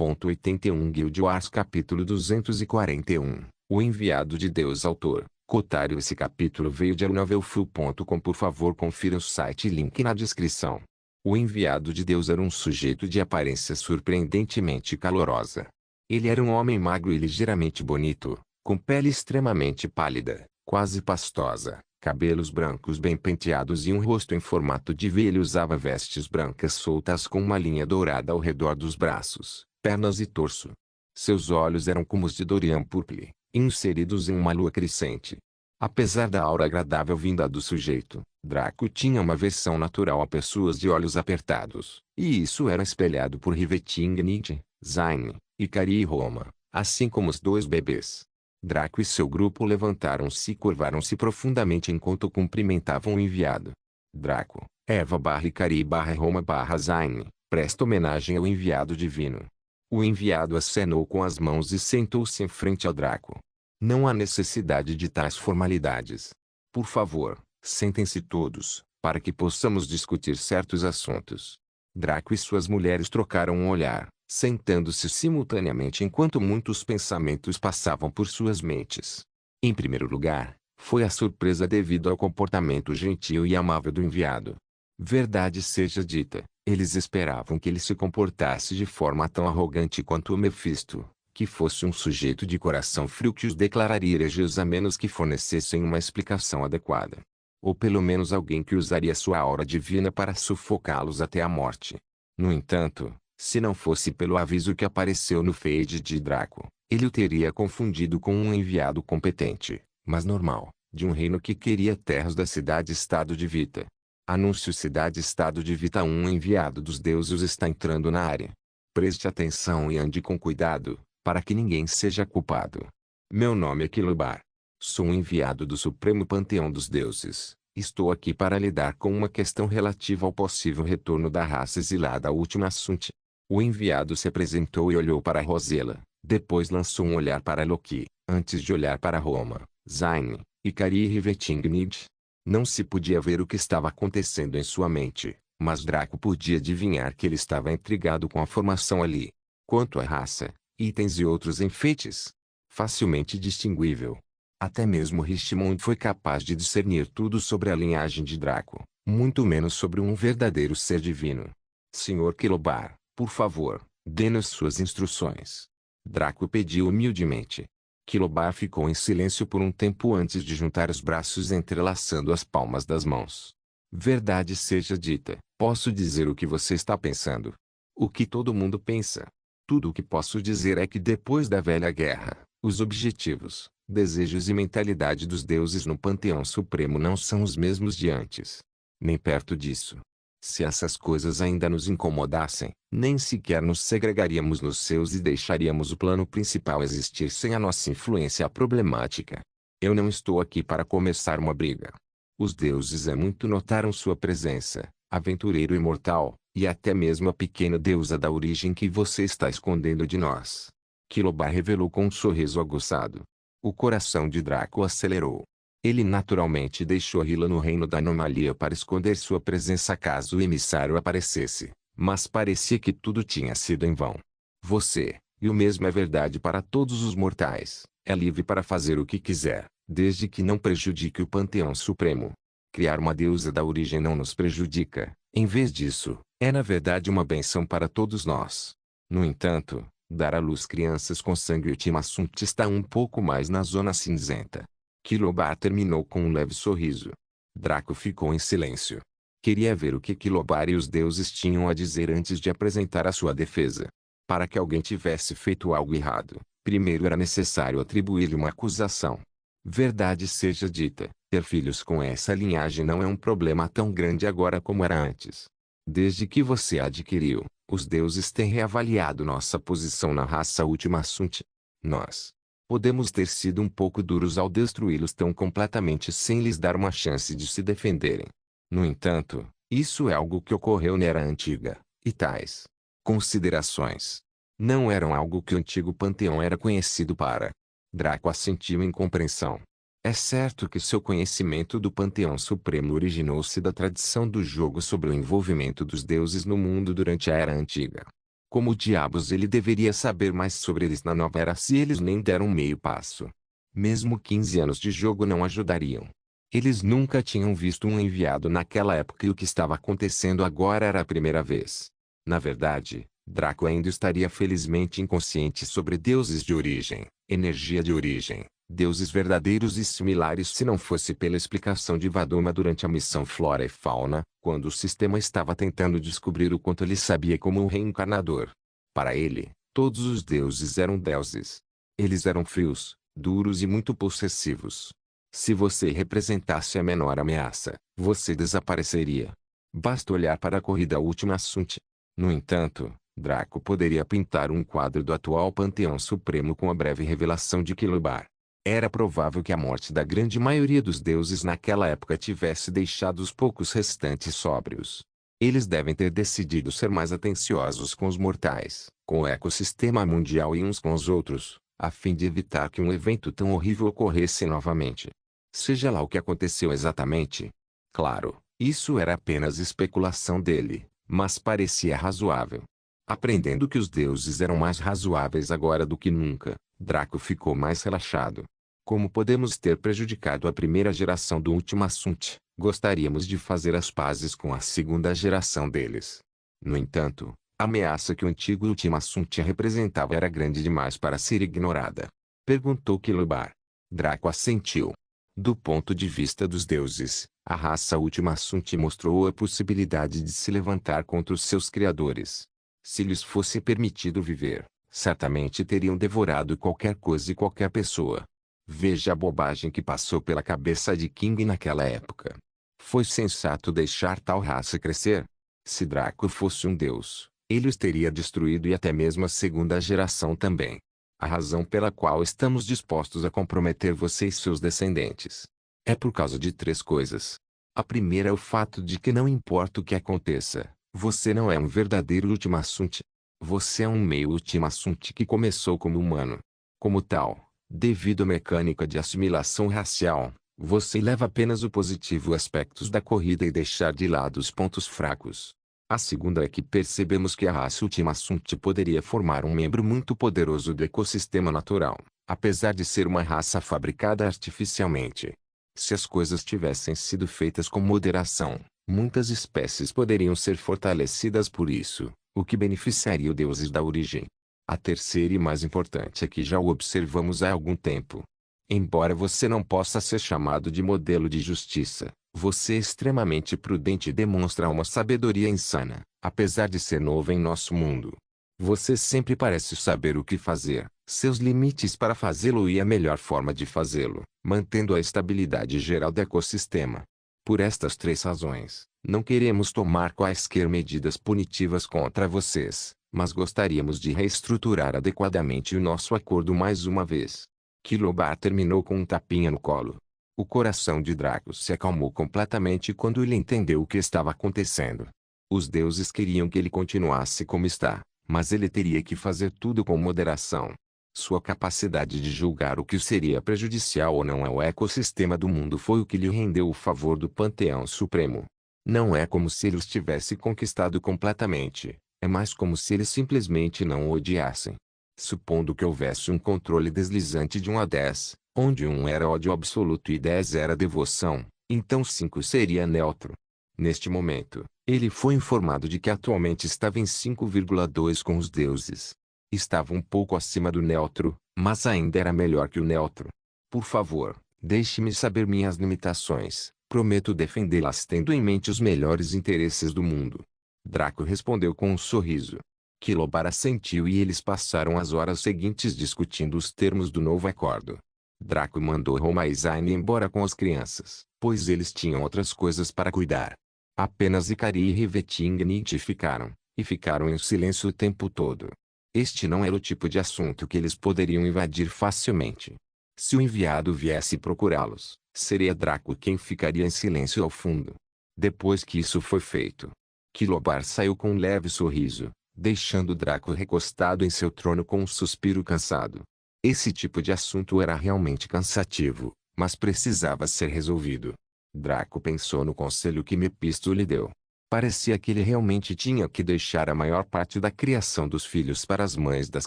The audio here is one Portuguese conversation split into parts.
81 Guild Wars capítulo 241 O enviado de Deus. Autor Cotário. Esse capítulo veio de novelfull.com. Por favor, confira o site e link na descrição. O enviado de Deus era um sujeito de aparência surpreendentemente calorosa. Ele era um homem magro e ligeiramente bonito, com pele extremamente pálida, quase pastosa, cabelos brancos bem penteados e um rosto em formato de V. Ele usava vestes brancas soltas com uma linha dourada ao redor dos braços, pernas e torso. Seus olhos eram como os de Dorian Purple, inseridos em uma lua crescente. Apesar da aura agradável vinda do sujeito, Draco tinha uma aversão natural a pessoas de olhos apertados, e isso era espelhado por Rivetingnight, Zayn, Ikari e Roma, assim como os dois bebês. Draco e seu grupo levantaram-se e curvaram-se profundamente enquanto cumprimentavam o enviado. Draco, Eva/Ikari/Roma/Zayn, presta homenagem ao enviado divino. O enviado acenou com as mãos e sentou-se em frente ao Draco. Não há necessidade de tais formalidades. Por favor, sentem-se todos, para que possamos discutir certos assuntos. Draco e suas mulheres trocaram um olhar, sentando-se simultaneamente enquanto muitos pensamentos passavam por suas mentes. Em primeiro lugar, foi a surpresa devido ao comportamento gentil e amável do enviado. Verdade seja dita, eles esperavam que ele se comportasse de forma tão arrogante quanto o Mefisto, que fosse um sujeito de coração frio que os declararia hereges a menos que fornecessem uma explicação adequada. Ou pelo menos alguém que usaria sua aura divina para sufocá-los até a morte. No entanto, se não fosse pelo aviso que apareceu no feed de Draco, ele o teria confundido com um enviado competente, mas normal, de um reino que queria terras da cidade-estado de Vita. Anúncio: cidade-estado de Vita. Um enviado dos deuses está entrando na área. Preste atenção e ande com cuidado, para que ninguém seja culpado. Meu nome é Kilobar. Sou um enviado do Supremo Panteão dos Deuses. Estou aqui para lidar com uma questão relativa ao possível retorno da raça exilada ao último assunto. O enviado se apresentou e olhou para Rosella, depois lançou um olhar para Loki, antes de olhar para Roma, Zayn, Ikari e Rivetingnight. Não se podia ver o que estava acontecendo em sua mente, mas Draco podia adivinhar que ele estava intrigado com a formação ali. Quanto à raça, itens e outros enfeites, facilmente distinguível. Até mesmo Richmond foi capaz de discernir tudo sobre a linhagem de Draco, muito menos sobre um verdadeiro ser divino. Senhor Kilobar, por favor, dê-nos suas instruções. Draco pediu humildemente. Kilobar ficou em silêncio por um tempo antes de juntar os braços entrelaçando as palmas das mãos. Verdade seja dita, posso dizer o que você está pensando. O que todo mundo pensa. Tudo o que posso dizer é que depois da velha guerra, os objetivos, desejos e mentalidade dos deuses no Panteão Supremo não são os mesmos de antes. Nem perto disso. Se essas coisas ainda nos incomodassem, nem sequer nos segregaríamos nos seus e deixaríamos o plano principal existir sem a nossa influência problemática. Eu não estou aqui para começar uma briga. Os deuses muito notaram sua presença, aventureiro imortal, e até mesmo a pequena deusa da origem que você está escondendo de nós. Kilobar revelou com um sorriso aguçado. O coração de Draco acelerou. Ele naturalmente deixou Hila no reino da anomalia para esconder sua presença caso o emissário aparecesse, mas parecia que tudo tinha sido em vão. Você, e o mesmo é verdade para todos os mortais, é livre para fazer o que quiser, desde que não prejudique o Panteão Supremo. Criar uma deusa da origem não nos prejudica, em vez disso, é na verdade uma bênção para todos nós. No entanto, dar à luz crianças com sangue Ultimassumpt está um pouco mais na zona cinzenta. Kilobar terminou com um leve sorriso. Draco ficou em silêncio. Queria ver o que Kilobar e os deuses tinham a dizer antes de apresentar a sua defesa. Para que alguém tivesse feito algo errado, primeiro era necessário atribuir-lhe uma acusação. Verdade seja dita, ter filhos com essa linhagem não é um problema tão grande agora como era antes. Desde que você a adquiriu, os deuses têm reavaliado nossa posição na raça Ultimassumpt. Nós podemos ter sido um pouco duros ao destruí-los tão completamente sem lhes dar uma chance de se defenderem. No entanto, isso é algo que ocorreu na Era Antiga, e tais considerações não eram algo que o antigo panteão era conhecido para. Draco assentiu em compreensão. É certo que seu conhecimento do Panteão Supremo originou-se da tradição do jogo sobre o envolvimento dos deuses no mundo durante a Era Antiga. Como diabos ele deveria saber mais sobre eles na nova era se eles nem deram meio passo? Mesmo 15 anos de jogo não ajudariam. Eles nunca tinham visto um enviado naquela época e o que estava acontecendo agora era a primeira vez. Na verdade, Draco ainda estaria felizmente inconsciente sobre deuses de origem, energia de origem, deuses verdadeiros e similares se não fosse pela explicação de Vadoma durante a missão Flora e Fauna, quando o sistema estava tentando descobrir o quanto ele sabia como um reencarnador. Para ele, todos os deuses eram deuses. Eles eram frios, duros e muito possessivos. Se você representasse a menor ameaça, você desapareceria. Basta olhar para a corrida Última Assunte. No entanto, Draco poderia pintar um quadro do atual Panteão Supremo com a breve revelação de Kilobar. Era provável que a morte da grande maioria dos deuses naquela época tivesse deixado os poucos restantes sóbrios. Eles devem ter decidido ser mais atenciosos com os mortais, com o ecossistema mundial e uns com os outros, a fim de evitar que um evento tão horrível ocorresse novamente. Seja lá o que aconteceu exatamente. Claro, isso era apenas especulação dele, mas parecia razoável. Aprendendo que os deuses eram mais razoáveis agora do que nunca, Draco ficou mais relaxado. Como podemos ter prejudicado a primeira geração do Último Assunto, gostaríamos de fazer as pazes com a segunda geração deles. No entanto, a ameaça que o antigo Último Assunto representava era grande demais para ser ignorada. Perguntou Kilobar. Draco assentiu. Do ponto de vista dos deuses, a raça Última Assunto mostrou a possibilidade de se levantar contra os seus criadores. Se lhes fosse permitido viver, certamente teriam devorado qualquer coisa e qualquer pessoa. Veja a bobagem que passou pela cabeça de King naquela época. Foi sensato deixar tal raça crescer? Se Draco fosse um deus, ele os teria destruído e até mesmo a segunda geração também. A razão pela qual estamos dispostos a comprometer você e seus descendentes é por causa de 3 coisas. A primeira é o fato de que não importa o que aconteça, você não é um verdadeiro Último Assunto. Você é um meio Último Assunto que começou como humano. Como tal, devido à mecânica de assimilação racial, você leva apenas o positivo aspectos da corrida e deixar de lado os pontos fracos. A segunda é que percebemos que a raça Última Assunto poderia formar um membro muito poderoso do ecossistema natural, apesar de ser uma raça fabricada artificialmente. Se as coisas tivessem sido feitas com moderação, muitas espécies poderiam ser fortalecidas por isso, o que beneficiaria os deuses da origem. A terceira e mais importante é que já o observamos há algum tempo. Embora você não possa ser chamado de modelo de justiça, você é extremamente prudente e demonstra uma sabedoria insana, apesar de ser novo em nosso mundo. Você sempre parece saber o que fazer, seus limites para fazê-lo e a melhor forma de fazê-lo, mantendo a estabilidade geral do ecossistema. Por estas 3 razões, não queremos tomar quaisquer medidas punitivas contra vocês, mas gostaríamos de reestruturar adequadamente o nosso acordo mais uma vez. Kilobar terminou com um tapinha no colo. O coração de Draco se acalmou completamente quando ele entendeu o que estava acontecendo. Os deuses queriam que ele continuasse como está, mas ele teria que fazer tudo com moderação. Sua capacidade de julgar o que seria prejudicial ou não ao ecossistema do mundo foi o que lhe rendeu o favor do Panteão Supremo. Não é como se ele os tivesse conquistado completamente, é mais como se eles simplesmente não o odiassem. Supondo que houvesse um controle deslizante de 1 a 10, onde 1 era ódio absoluto e 10 era devoção, então 5 seria neutro. Neste momento, ele foi informado de que atualmente estava em 5,2 com os deuses. Estava um pouco acima do neutro, mas ainda era melhor que o neutro. Por favor, deixe-me saber minhas limitações, prometo defendê-las tendo em mente os melhores interesses do mundo. Draco respondeu com um sorriso. Kilobar assentiu e eles passaram as horas seguintes discutindo os termos do novo acordo. Draco mandou Roma e Zayn embora com as crianças, pois eles tinham outras coisas para cuidar. Apenas Ikari e Rivetingnight ficaram, e ficaram em silêncio o tempo todo. Este não era o tipo de assunto que eles poderiam invadir facilmente. Se o enviado viesse procurá-los, seria Draco quem ficaria em silêncio ao fundo. Depois que isso foi feito, Kilobar saiu com um leve sorriso, deixando Draco recostado em seu trono com um suspiro cansado. Esse tipo de assunto era realmente cansativo, mas precisava ser resolvido. Draco pensou no conselho que Mepisto lhe deu. Parecia que ele realmente tinha que deixar a maior parte da criação dos filhos para as mães das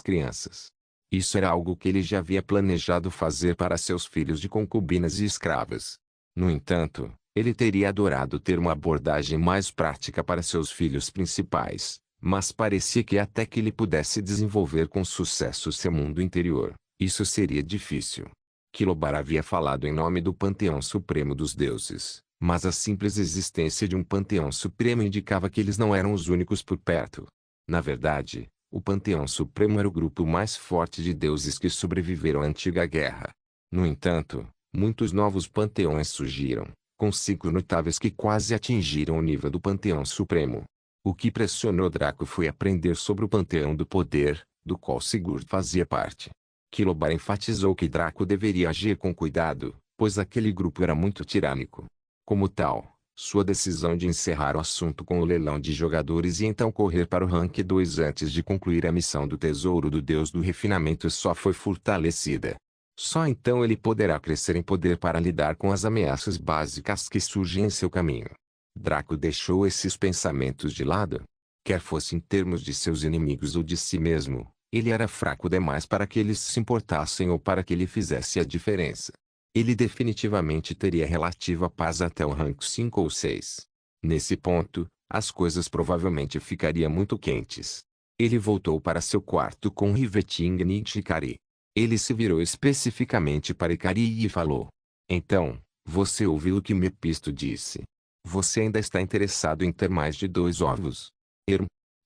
crianças. Isso era algo que ele já havia planejado fazer para seus filhos de concubinas e escravas. No entanto, ele teria adorado ter uma abordagem mais prática para seus filhos principais, mas parecia que até que ele pudesse desenvolver com sucesso seu mundo interior, isso seria difícil. Kilobar havia falado em nome do panteão supremo dos deuses, mas a simples existência de um panteão supremo indicava que eles não eram os únicos por perto. Na verdade, o panteão supremo era o grupo mais forte de deuses que sobreviveram à antiga guerra. No entanto, muitos novos panteões surgiram, com 5 notáveis que quase atingiram o nível do panteão supremo. O que pressionou Draco foi aprender sobre o panteão do poder, do qual Sigurd fazia parte. Kilobar enfatizou que Draco deveria agir com cuidado, pois aquele grupo era muito tirânico. Como tal, sua decisão de encerrar o assunto com o leilão de jogadores e então correr para o rank 2 antes de concluir a missão do tesouro do Deus do Refinamento só foi fortalecida. Só então ele poderá crescer em poder para lidar com as ameaças básicas que surgem em seu caminho. Draco deixou esses pensamentos de lado. Quer fosse em termos de seus inimigos ou de si mesmo, ele era fraco demais para que eles se importassem ou para que ele fizesse a diferença. Ele definitivamente teria relativa paz até o rank 5 ou 6. Nesse ponto, as coisas provavelmente ficariam muito quentes. Ele voltou para seu quarto com Riveting-Nit e Ikari. Ele se virou especificamente para Ikari e falou: "Então, você ouviu o que Mepisto disse? Você ainda está interessado em ter mais de 2 ovos?"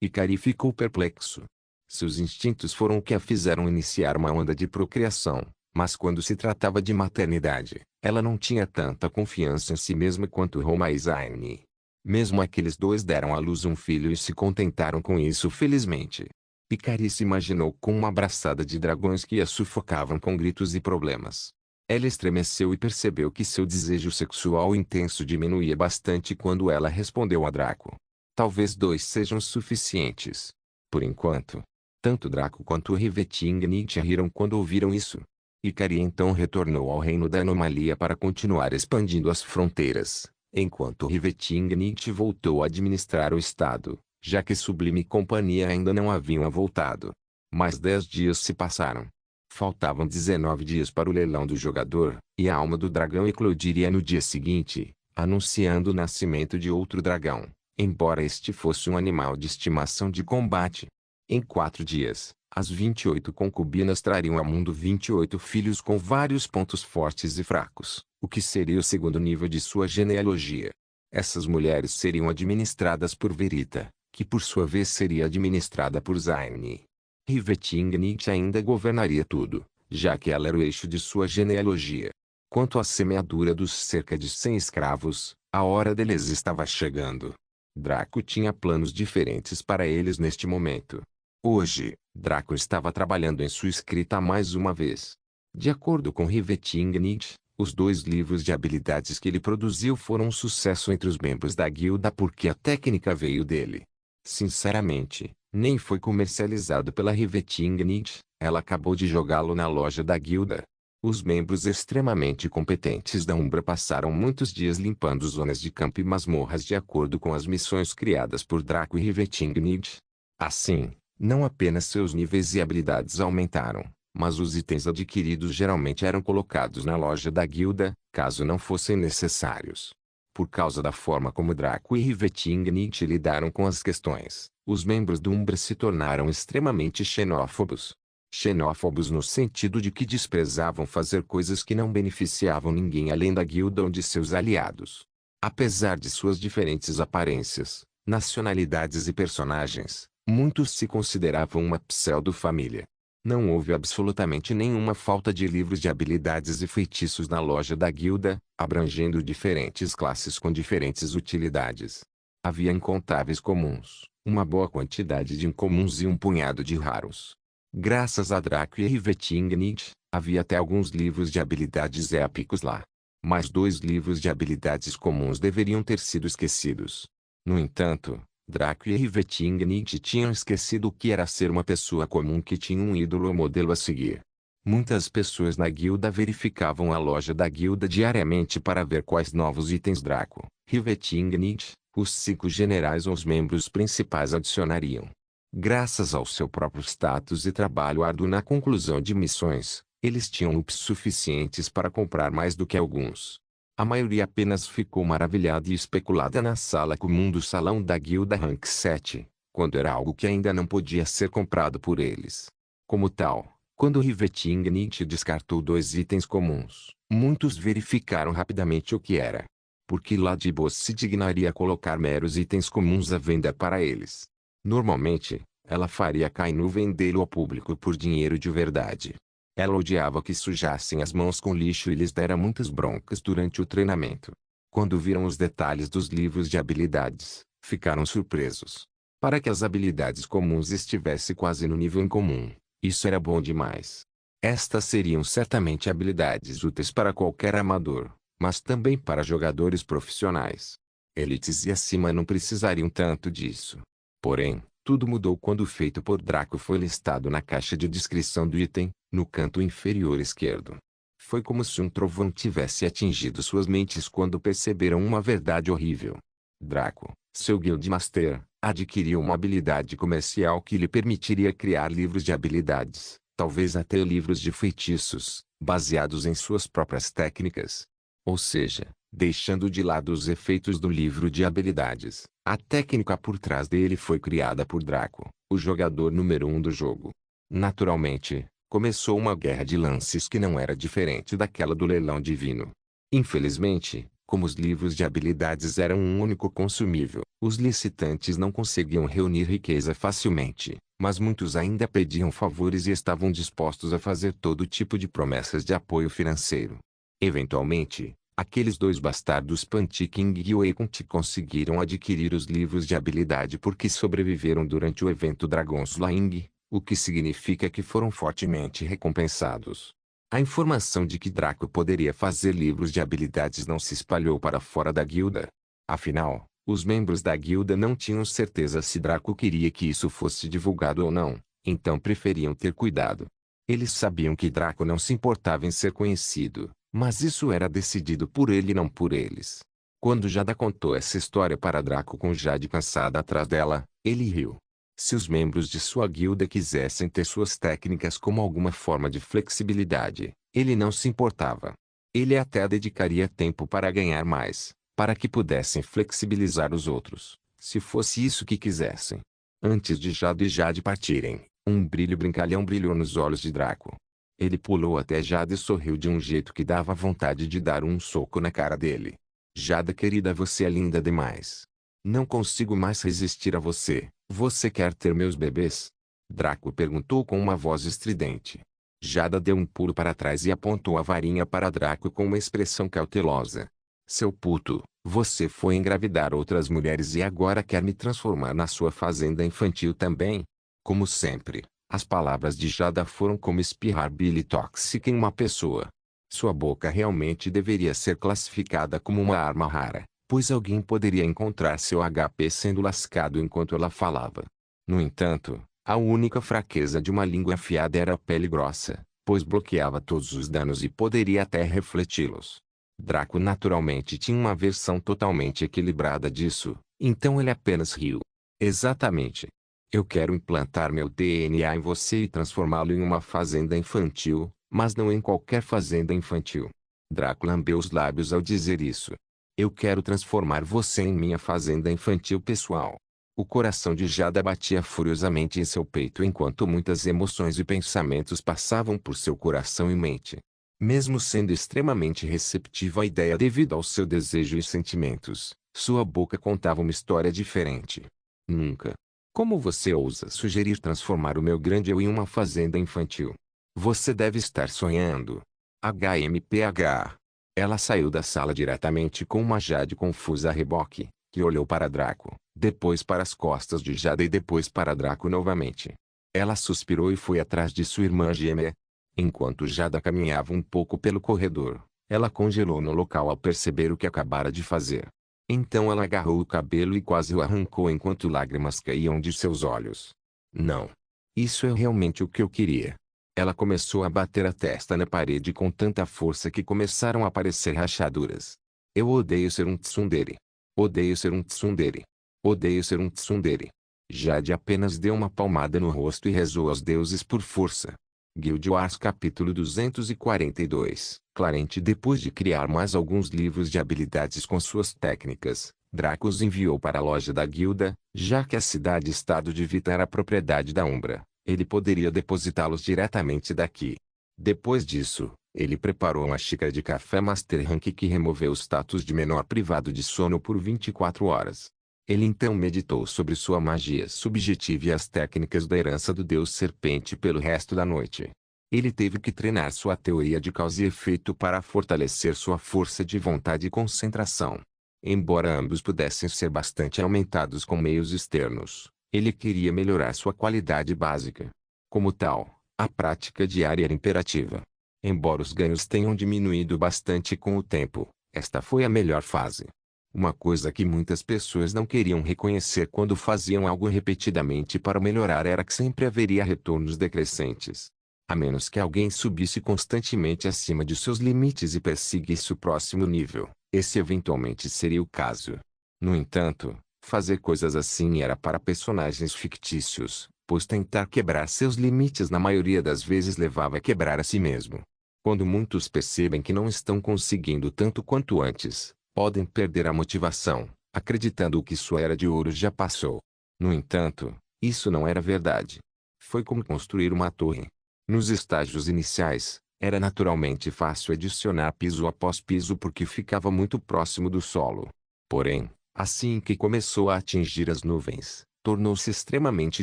Ikari ficou perplexo. Seus instintos foram o que a fizeram iniciar uma onda de procriação. Mas quando se tratava de maternidade, ela não tinha tanta confiança em si mesma quanto Roma e Zaini. Mesmo aqueles dois deram à luz um filho e se contentaram com isso felizmente. Ikari se imaginou com uma abraçada de dragões que a sufocavam com gritos e problemas. Ela estremeceu e percebeu que seu desejo sexual intenso diminuía bastante quando ela respondeu a Draco. Talvez 2 sejam suficientes. Por enquanto. Tanto Draco quanto Riveting-Nit riram quando ouviram isso. Ikari então retornou ao reino da anomalia para continuar expandindo as fronteiras, enquanto Riveting-Nit voltou a administrar o estado, já que Sublime e companhia ainda não haviam voltado. Mais 10 dias se passaram. Faltavam 19 dias para o leilão do jogador, e a alma do dragão eclodiria no dia seguinte, anunciando o nascimento de outro dragão, embora este fosse um animal de estimação de combate. Em 4 dias, as 28 concubinas trariam ao mundo 28 filhos com vários pontos fortes e fracos, o que seria o segundo nível de sua genealogia. Essas mulheres seriam administradas por Verita, que por sua vez seria administrada por Zaini. Riveting-Nit ainda governaria tudo, já que ela era o eixo de sua genealogia. Quanto à semeadura dos cerca de 100 escravos, a hora deles estava chegando. Draco tinha planos diferentes para eles neste momento. Hoje, Draco estava trabalhando em sua escrita mais uma vez. De acordo com Riveting-Nit, os 2 livros de habilidades que ele produziu foram um sucesso entre os membros da guilda porque a técnica veio dele. Sinceramente, nem foi comercializado pela Riveting-Nit, ela acabou de jogá-lo na loja da guilda. Os membros extremamente competentes da Umbra passaram muitos dias limpando zonas de campo e masmorras de acordo com as missões criadas por Draco e Riveting-Nit. Assim, não apenas seus níveis e habilidades aumentaram, mas os itens adquiridos geralmente eram colocados na loja da guilda, caso não fossem necessários. Por causa da forma como Draco e Riveting-Nit lidaram com as questões, os membros do Umbra se tornaram extremamente xenófobos. Xenófobos no sentido de que desprezavam fazer coisas que não beneficiavam ninguém além da guilda ou de seus aliados. Apesar de suas diferentes aparências, nacionalidades e personagens, muitos se consideravam uma pseudo-família. Não houve absolutamente nenhuma falta de livros de habilidades e feitiços na loja da guilda, abrangendo diferentes classes com diferentes utilidades. Havia incontáveis comuns, uma boa quantidade de incomuns e um punhado de raros. Graças a Draco e Riveting-Nit, havia até alguns livros de habilidades épicos lá. Mais 2 livros de habilidades comuns deveriam ter sido esquecidos. No entanto, Draco e Riveting-Nit tinham esquecido o que era ser uma pessoa comum que tinha um ídolo ou modelo a seguir. Muitas pessoas na guilda verificavam a loja da guilda diariamente para ver quais novos itens Draco, Riveting-Nit, Os 5 generais ou os membros principais adicionariam. Graças ao seu próprio status e trabalho árduo na conclusão de missões, eles tinham ups suficientes para comprar mais do que alguns. A maioria apenas ficou maravilhada e especulada na sala comum do salão da guilda Rank 7, quando era algo que ainda não podia ser comprado por eles. Como tal, quando Rivetingnit descartou 2 itens comuns, muitos verificaram rapidamente o que era. Porque Ladybos se dignaria a colocar meros itens comuns à venda para eles. Normalmente, ela faria Kainu vendê-lo ao público por dinheiro de verdade. Ela odiava que sujassem as mãos com lixo e lhes dera muitas broncas durante o treinamento. Quando viram os detalhes dos livros de habilidades, ficaram surpresos. Para que as habilidades comuns estivessem quase no nível incomum, isso era bom demais. Estas seriam certamente habilidades úteis para qualquer amador, mas também para jogadores profissionais. Elites e acima não precisariam tanto disso. Porém, tudo mudou quando o feito por Draco foi listado na caixa de descrição do item, no canto inferior esquerdo. Foi como se um trovão tivesse atingido suas mentes quando perceberam uma verdade horrível. Draco, seu Guildmaster, adquiriu uma habilidade comercial que lhe permitiria criar livros de habilidades, talvez até livros de feitiços, baseados em suas próprias técnicas. Ou seja, deixando de lado os efeitos do livro de habilidades, a técnica por trás dele foi criada por Draco, o jogador número 1 do jogo. Naturalmente, começou uma guerra de lances que não era diferente daquela do leilão divino. Infelizmente, como os livros de habilidades eram um único consumível, os licitantes não conseguiam reunir riqueza facilmente, mas muitos ainda pediam favores e estavam dispostos a fazer todo tipo de promessas de apoio financeiro. Eventualmente, aqueles 2 bastardos Pantiking e Oekunti conseguiram adquirir os livros de habilidade porque sobreviveram durante o evento Dragon Slaying, o que significa que foram fortemente recompensados. A informação de que Draco poderia fazer livros de habilidades não se espalhou para fora da guilda. Afinal, os membros da guilda não tinham certeza se Draco queria que isso fosse divulgado ou não, então preferiam ter cuidado. Eles sabiam que Draco não se importava em ser conhecido, mas isso era decidido por ele e não por eles. Quando Jada contou essa história para Draco com Jade cansada atrás dela, ele riu. Se os membros de sua guilda quisessem ter suas técnicas como alguma forma de flexibilidade, ele não se importava. Ele até dedicaria tempo para ganhar mais, para que pudessem flexibilizar os outros, se fosse isso que quisessem. Antes de Jada e Jade partirem, um brilho brincalhão brilhou nos olhos de Draco. Ele pulou até Jada e sorriu de um jeito que dava vontade de dar um soco na cara dele. Jada querida, você é linda demais. Não consigo mais resistir a você. Você quer ter meus bebês? Draco perguntou com uma voz estridente. Jada deu um pulo para trás e apontou a varinha para Draco com uma expressão cautelosa. Seu puto, você foi engravidar outras mulheres e agora quer me transformar na sua fazenda infantil também? Como sempre, as palavras de Jada foram como espirrar bile tóxica em uma pessoa. Sua boca realmente deveria ser classificada como uma arma rara, pois alguém poderia encontrar seu HP sendo lascado enquanto ela falava. No entanto, a única fraqueza de uma língua afiada era a pele grossa, pois bloqueava todos os danos e poderia até refleti-los. Draco naturalmente tinha uma versão totalmente equilibrada disso, então ele apenas riu. Exatamente. Eu quero implantar meu DNA em você e transformá-lo em uma fazenda infantil, mas não em qualquer fazenda infantil. Draco lambeu os lábios ao dizer isso. Eu quero transformar você em minha fazenda infantil pessoal. O coração de Jada batia furiosamente em seu peito enquanto muitas emoções e pensamentos passavam por seu coração e mente. Mesmo sendo extremamente receptivo à ideia devido ao seu desejo e sentimentos, sua boca contava uma história diferente. Nunca. Como você ousa sugerir transformar o meu grande eu em uma fazenda infantil? Você deve estar sonhando. HMPH. Ela saiu da sala diretamente com uma Jade confusa a reboque, que olhou para Draco, depois para as costas de Jada e depois para Draco novamente. Ela suspirou e foi atrás de sua irmã gêmea. Enquanto Jada caminhava um pouco pelo corredor, ela congelou no local ao perceber o que acabara de fazer. Então ela agarrou o cabelo e quase o arrancou enquanto lágrimas caíam de seus olhos. Não. Isso é realmente o que eu queria. Ela começou a bater a testa na parede com tanta força que começaram a aparecer rachaduras. Eu odeio ser um tsundere. Odeio ser um tsundere. Odeio ser um tsundere. Jade apenas deu uma palmada no rosto e rezou aos deuses por força. Guild Wars capítulo 242. Clarente depois de criar mais alguns livros de habilidades com suas técnicas, Draco os enviou para a loja da guilda, já que a cidade-estado de Vita era propriedade da Umbra. Ele poderia depositá-los diretamente daqui. Depois disso, ele preparou uma xícara de café Master Rank que removeu o status de menor privado de sono por 24 horas. Ele então meditou sobre sua magia subjetiva e as técnicas da herança do deus serpente pelo resto da noite. Ele teve que treinar sua teoria de causa e efeito para fortalecer sua força de vontade e concentração. Embora ambos pudessem ser bastante aumentados com meios externos, ele queria melhorar sua qualidade básica. Como tal, a prática diária era imperativa. Embora os ganhos tenham diminuído bastante com o tempo, esta foi a melhor fase. Uma coisa que muitas pessoas não queriam reconhecer quando faziam algo repetidamente para melhorar era que sempre haveria retornos decrescentes. A menos que alguém subisse constantemente acima de seus limites e perseguisse o próximo nível, esse eventualmente seria o caso. No entanto, fazer coisas assim era para personagens fictícios, pois tentar quebrar seus limites na maioria das vezes levava a quebrar a si mesmo. Quando muitos percebem que não estão conseguindo tanto quanto antes, podem perder a motivação, acreditando que sua era de ouro já passou. No entanto, isso não era verdade. Foi como construir uma torre. Nos estágios iniciais, era naturalmente fácil adicionar piso após piso porque ficava muito próximo do solo. Porém, assim que começou a atingir as nuvens, tornou-se extremamente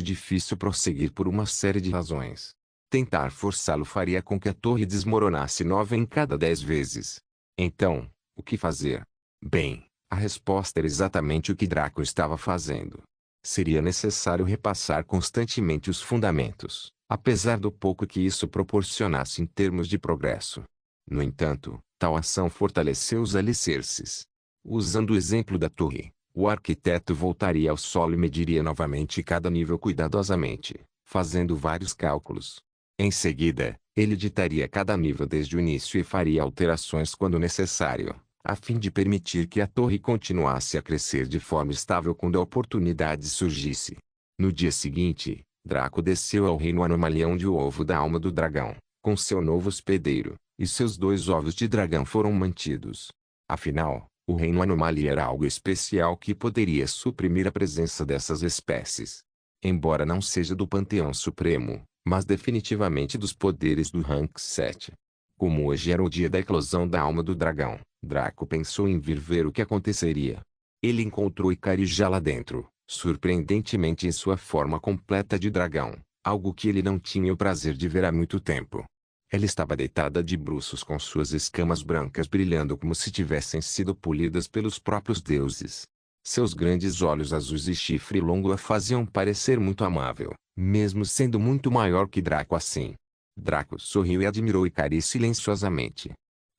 difícil prosseguir por uma série de razões. Tentar forçá-lo faria com que a torre desmoronasse 9 em cada 10 vezes. Então, o que fazer? Bem, a resposta era exatamente o que Draco estava fazendo. Seria necessário repassar constantemente os fundamentos, apesar do pouco que isso proporcionasse em termos de progresso. No entanto, tal ação fortaleceu os alicerces. Usando o exemplo da torre, o arquiteto voltaria ao solo e mediria novamente cada nível cuidadosamente, fazendo vários cálculos. Em seguida, ele ditaria cada nível desde o início e faria alterações quando necessário, a fim de permitir que a torre continuasse a crescer de forma estável quando a oportunidade surgisse. No dia seguinte, Draco desceu ao reino Anomalia onde o ovo da alma do dragão, com seu novo hospedeiro, e seus 2 ovos de dragão foram mantidos. Afinal, o reino Anomalia era algo especial que poderia suprimir a presença dessas espécies. Embora não seja do Panteão Supremo, mas definitivamente dos poderes do Rank 7. Como hoje era o dia da eclosão da alma do dragão, Draco pensou em vir ver o que aconteceria. Ele encontrou Ikari já lá dentro, surpreendentemente em sua forma completa de dragão, algo que ele não tinha o prazer de ver há muito tempo. Ela estava deitada de bruços com suas escamas brancas brilhando como se tivessem sido polidas pelos próprios deuses. Seus grandes olhos azuis e chifre longo a faziam parecer muito amável, mesmo sendo muito maior que Draco assim. Draco sorriu e admirou Ikari silenciosamente.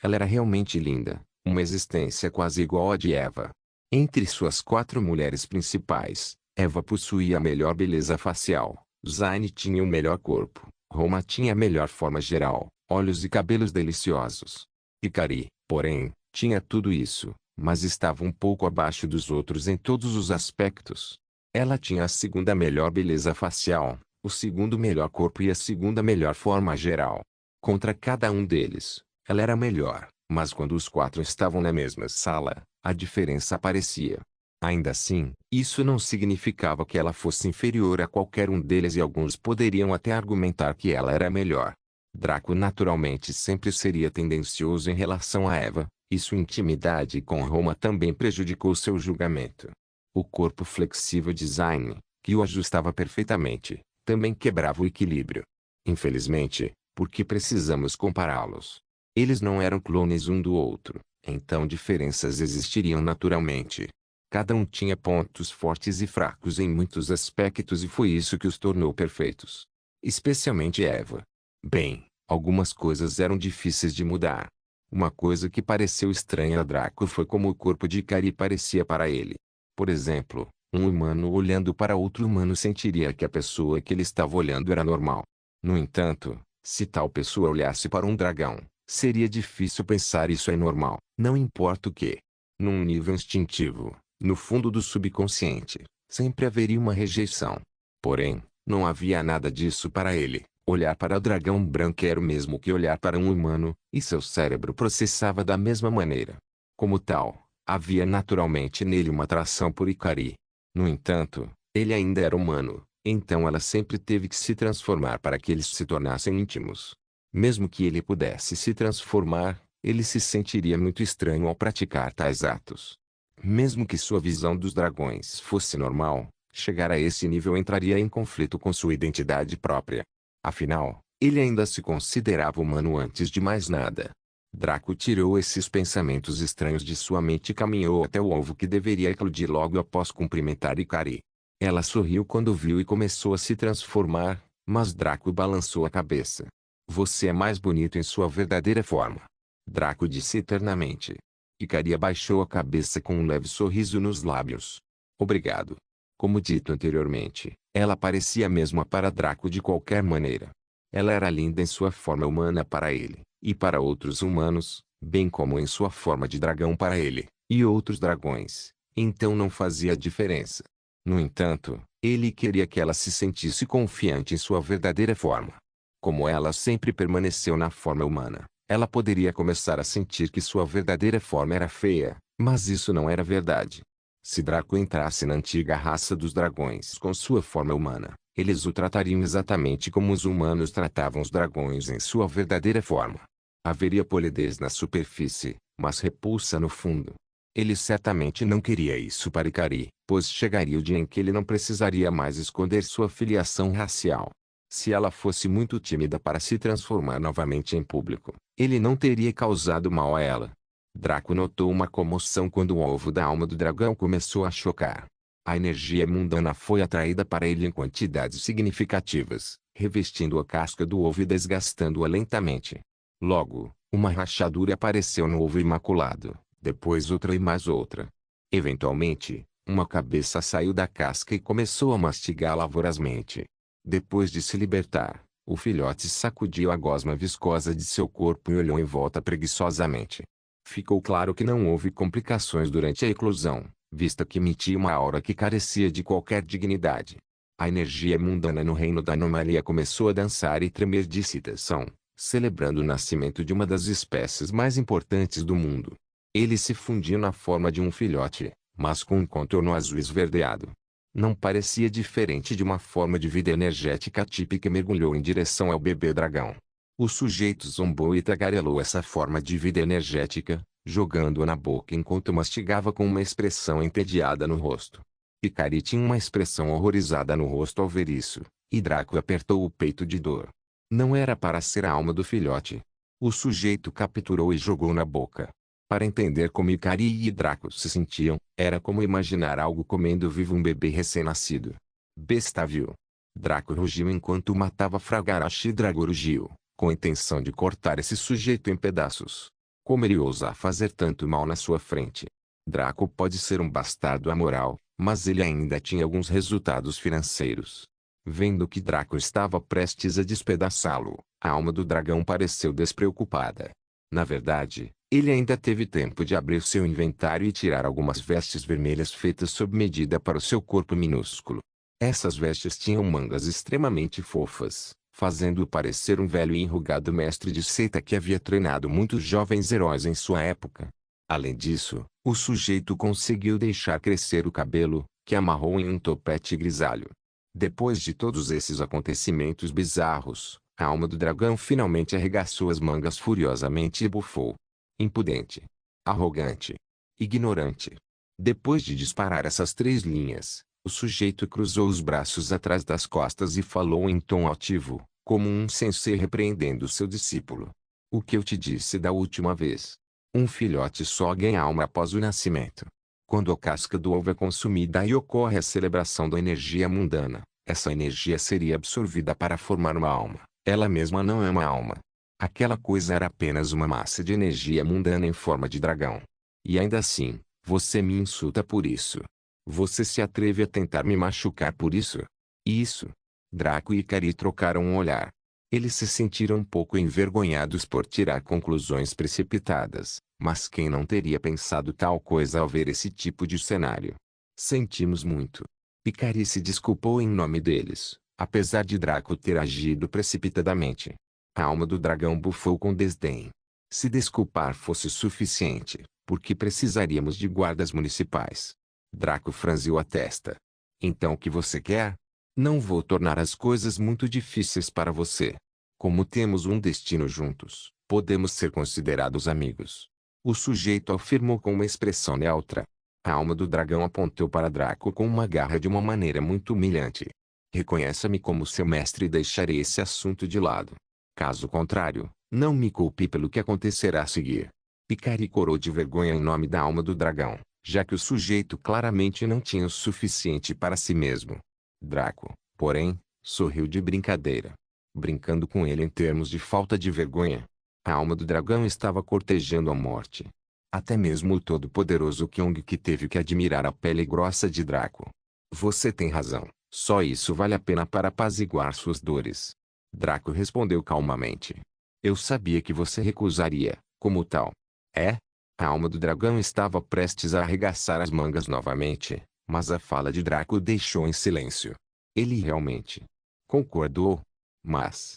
Ela era realmente linda, uma existência quase igual à de Eva. Entre suas 4 mulheres principais, Eva possuía a melhor beleza facial, Zayn tinha o melhor corpo, Roma tinha a melhor forma geral, olhos e cabelos deliciosos. Ikari, porém, tinha tudo isso, mas estava um pouco abaixo dos outros em todos os aspectos. Ela tinha a segunda melhor beleza facial, o segundo melhor corpo e a segunda melhor forma geral. Contra cada um deles, ela era melhor, mas quando os 4 estavam na mesma sala, a diferença aparecia. Ainda assim, isso não significava que ela fosse inferior a qualquer um deles e alguns poderiam até argumentar que ela era melhor. Draco naturalmente sempre seria tendencioso em relação a Eva, e sua intimidade com Roma também prejudicou seu julgamento. O corpo flexível de Zayn, que o ajustava perfeitamente, também quebrava o equilíbrio. Infelizmente, porque precisamos compará-los. Eles não eram clones um do outro, então diferenças existiriam naturalmente. Cada um tinha pontos fortes e fracos em muitos aspectos e foi isso que os tornou perfeitos. Especialmente Eva. Bem, algumas coisas eram difíceis de mudar. Uma coisa que pareceu estranha a Draco foi como o corpo de Ikari parecia para ele. Por exemplo, um humano olhando para outro humano sentiria que a pessoa que ele estava olhando era normal. No entanto, se tal pessoa olhasse para um dragão, seria difícil pensar isso é normal, não importa o que. Num nível instintivo, No fundo do subconsciente, sempre haveria uma rejeição. Porém, não havia nada disso para ele. Olhar para o dragão branco era o mesmo que olhar para um humano, e seu cérebro processava da mesma maneira. Como tal, havia naturalmente nele uma atração por Ikari. No entanto, ele ainda era humano, então ela sempre teve que se transformar para que eles se tornassem íntimos. Mesmo que ele pudesse se transformar, ele se sentiria muito estranho ao praticar tais atos. Mesmo que sua visão dos dragões fosse normal, chegar a esse nível entraria em conflito com sua identidade própria. Afinal, ele ainda se considerava humano antes de mais nada. Draco tirou esses pensamentos estranhos de sua mente e caminhou até o ovo que deveria eclodir logo após cumprimentar Ikari. Ela sorriu quando viu e começou a se transformar, mas Draco balançou a cabeça. Você é mais bonito em sua verdadeira forma. Draco disse eternamente. Ikari abaixou a cabeça com um leve sorriso nos lábios. Obrigado. Como dito anteriormente, ela parecia mesma para Draco de qualquer maneira. Ela era linda em sua forma humana para ele, e para outros humanos, bem como em sua forma de dragão para ele, e outros dragões. Então não fazia diferença. No entanto, ele queria que ela se sentisse confiante em sua verdadeira forma. Como ela sempre permaneceu na forma humana, ela poderia começar a sentir que sua verdadeira forma era feia, mas isso não era verdade. Se Draco entrasse na antiga raça dos dragões com sua forma humana, eles o tratariam exatamente como os humanos tratavam os dragões em sua verdadeira forma. Haveria polidez na superfície, mas repulsa no fundo. Ele certamente não queria isso para Ikari, pois chegaria o dia em que ele não precisaria mais esconder sua filiação racial. Se ela fosse muito tímida para se transformar novamente em público, ele não teria causado mal a ela. Draco notou uma comoção quando o ovo da alma do dragão começou a chocar. A energia mundana foi atraída para ele em quantidades significativas, revestindo a casca do ovo e desgastando-a lentamente. Logo, uma rachadura apareceu no ovo imaculado, depois outra e mais outra. Eventualmente, uma cabeça saiu da casca e começou a mastigá-la vorazmente. Depois de se libertar, o filhote sacudiu a gosma viscosa de seu corpo e olhou em volta preguiçosamente. Ficou claro que não houve complicações durante a eclosão, vista que emitia uma aura que carecia de qualquer dignidade. A energia mundana no reino da anomalia começou a dançar e tremer de excitação, celebrando o nascimento de uma das espécies mais importantes do mundo. Ele se fundiu na forma de um filhote, mas com um contorno azul esverdeado. Não parecia diferente de uma forma de vida energética típica e mergulhou em direção ao bebê dragão. O sujeito zombou e tagarelou essa forma de vida energética, jogando-a na boca enquanto mastigava com uma expressão entediada no rosto. Ikari tinha uma expressão horrorizada no rosto ao ver isso, e Draco apertou o peito de dor. Não era para ser a alma do filhote. O sujeito capturou e jogou na boca. Para entender como Ikari e Draco se sentiam, era como imaginar algo comendo vivo um bebê recém-nascido. Besta vil. Draco rugiu enquanto matava Fragarashi e Drago rugiu, com a intenção de cortar esse sujeito em pedaços. Como ele ousa fazer tanto mal na sua frente? Draco pode ser um bastardo amoral, mas ele ainda tinha alguns resultados financeiros. Vendo que Draco estava prestes a despedaçá-lo, a alma do dragão pareceu despreocupada. Na verdade, ele ainda teve tempo de abrir seu inventário e tirar algumas vestes vermelhas feitas sob medida para o seu corpo minúsculo. Essas vestes tinham mangas extremamente fofas, fazendo-o parecer um velho e enrugado mestre de seita que havia treinado muitos jovens heróis em sua época. Além disso, o sujeito conseguiu deixar crescer o cabelo, que amarrou em um topete grisalho. Depois de todos esses acontecimentos bizarros, a alma do dragão finalmente arregaçou as mangas furiosamente e bufou. Impudente. Arrogante. Ignorante. Depois de disparar essas 3 linhas, o sujeito cruzou os braços atrás das costas e falou em tom altivo, como um sensei repreendendo seu discípulo. O que eu te disse da última vez? Um filhote só ganha alma após o nascimento. Quando a casca do ovo é consumida e ocorre a celebração da energia mundana, essa energia seria absorvida para formar uma alma. Ela mesma não é uma alma. Aquela coisa era apenas uma massa de energia mundana em forma de dragão. E ainda assim, você me insulta por isso. Você se atreve a tentar me machucar por isso? Isso. Draco e Ikari trocaram um olhar. Eles se sentiram um pouco envergonhados por tirar conclusões precipitadas, mas quem não teria pensado tal coisa ao ver esse tipo de cenário? Sentimos muito. Picari se desculpou em nome deles, apesar de Draco ter agido precipitadamente. A alma do dragão bufou com desdém. Se desculpar fosse suficiente, por que precisaríamos de guardas municipais? Draco franziu a testa. Então o que você quer? Não vou tornar as coisas muito difíceis para você. Como temos um destino juntos, podemos ser considerados amigos. O sujeito afirmou com uma expressão neutra. A alma do dragão apontou para Draco com uma garra de uma maneira muito humilhante. Reconheça-me como seu mestre e deixarei esse assunto de lado. Caso contrário, não me culpe pelo que acontecerá a seguir. Picari corou de vergonha em nome da alma do dragão, já que o sujeito claramente não tinha o suficiente para si mesmo. Draco, porém, sorriu de brincadeira. Brincando com ele em termos de falta de vergonha. A alma do dragão estava cortejando a morte. Até mesmo o todo-poderoso Kyong que teve que admirar a pele grossa de Draco. Você tem razão, só isso vale a pena para apaziguar suas dores. Draco respondeu calmamente. Eu sabia que você recusaria, como tal. É? A alma do dragão estava prestes a arregaçar as mangas novamente, mas a fala de Draco o deixou em silêncio. Ele realmente concordou. Mas...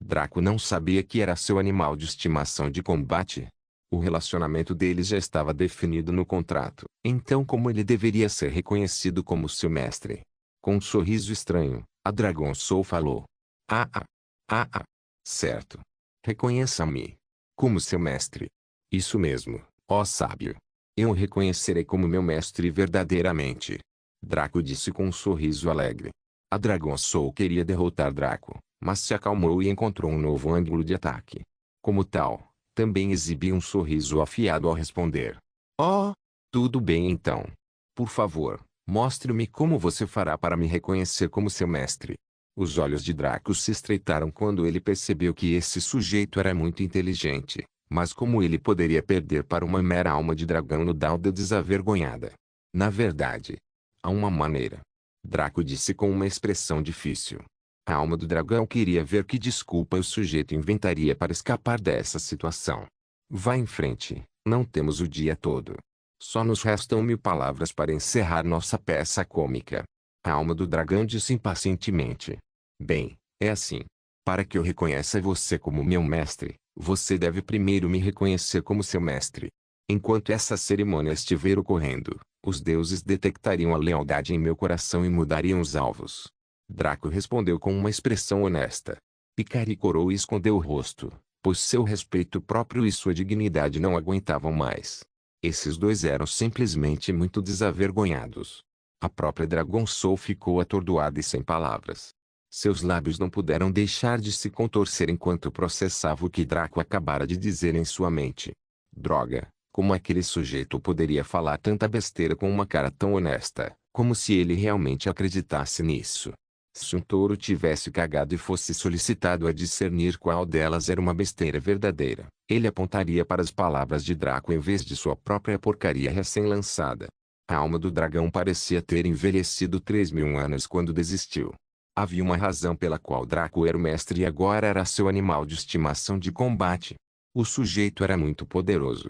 Draco não sabia que era seu animal de estimação de combate. O relacionamento deles já estava definido no contrato. Então como ele deveria ser reconhecido como seu mestre? Com um sorriso estranho, a Dragon Soul falou. Certo. Reconheça-me. Como seu mestre. Isso mesmo, ó sábio. Eu o reconhecerei como meu mestre verdadeiramente. Draco disse com um sorriso alegre. A Dragon Soul queria derrotar Draco, mas se acalmou e encontrou um novo ângulo de ataque. Como tal, também exibiu um sorriso afiado ao responder. Oh, tudo bem então. Por favor, mostre-me como você fará para me reconhecer como seu mestre. Os olhos de Draco se estreitaram quando ele percebeu que esse sujeito era muito inteligente, mas como ele poderia perder para uma mera alma de dragão no Dauda desavergonhada? Na verdade, há uma maneira. Draco disse com uma expressão difícil. A alma do dragão queria ver que desculpa o sujeito inventaria para escapar dessa situação. Vá em frente, não temos o dia todo. Só nos restam 1000 palavras para encerrar nossa peça cômica. A alma do dragão disse impacientemente. Bem, é assim. Para que eu reconheça você como meu mestre, você deve primeiro me reconhecer como seu mestre. Enquanto essa cerimônia estiver ocorrendo, os deuses detectariam a lealdade em meu coração e mudariam os alvos. Draco respondeu com uma expressão honesta. Picari corou e escondeu o rosto, pois seu respeito próprio e sua dignidade não aguentavam mais. Esses dois eram simplesmente muito desavergonhados. A própria Dragon Soul ficou atordoada e sem palavras. Seus lábios não puderam deixar de se contorcer enquanto processava o que Draco acabara de dizer em sua mente. Droga, como aquele sujeito poderia falar tanta besteira com uma cara tão honesta, como se ele realmente acreditasse nisso? Se um touro tivesse cagado e fosse solicitado a discernir qual delas era uma besteira verdadeira, ele apontaria para as palavras de Draco em vez de sua própria porcaria recém-lançada. A alma do dragão parecia ter envelhecido 3000 anos quando desistiu. Havia uma razão pela qual Draco era o mestre e agora era seu animal de estimação de combate. O sujeito era muito poderoso.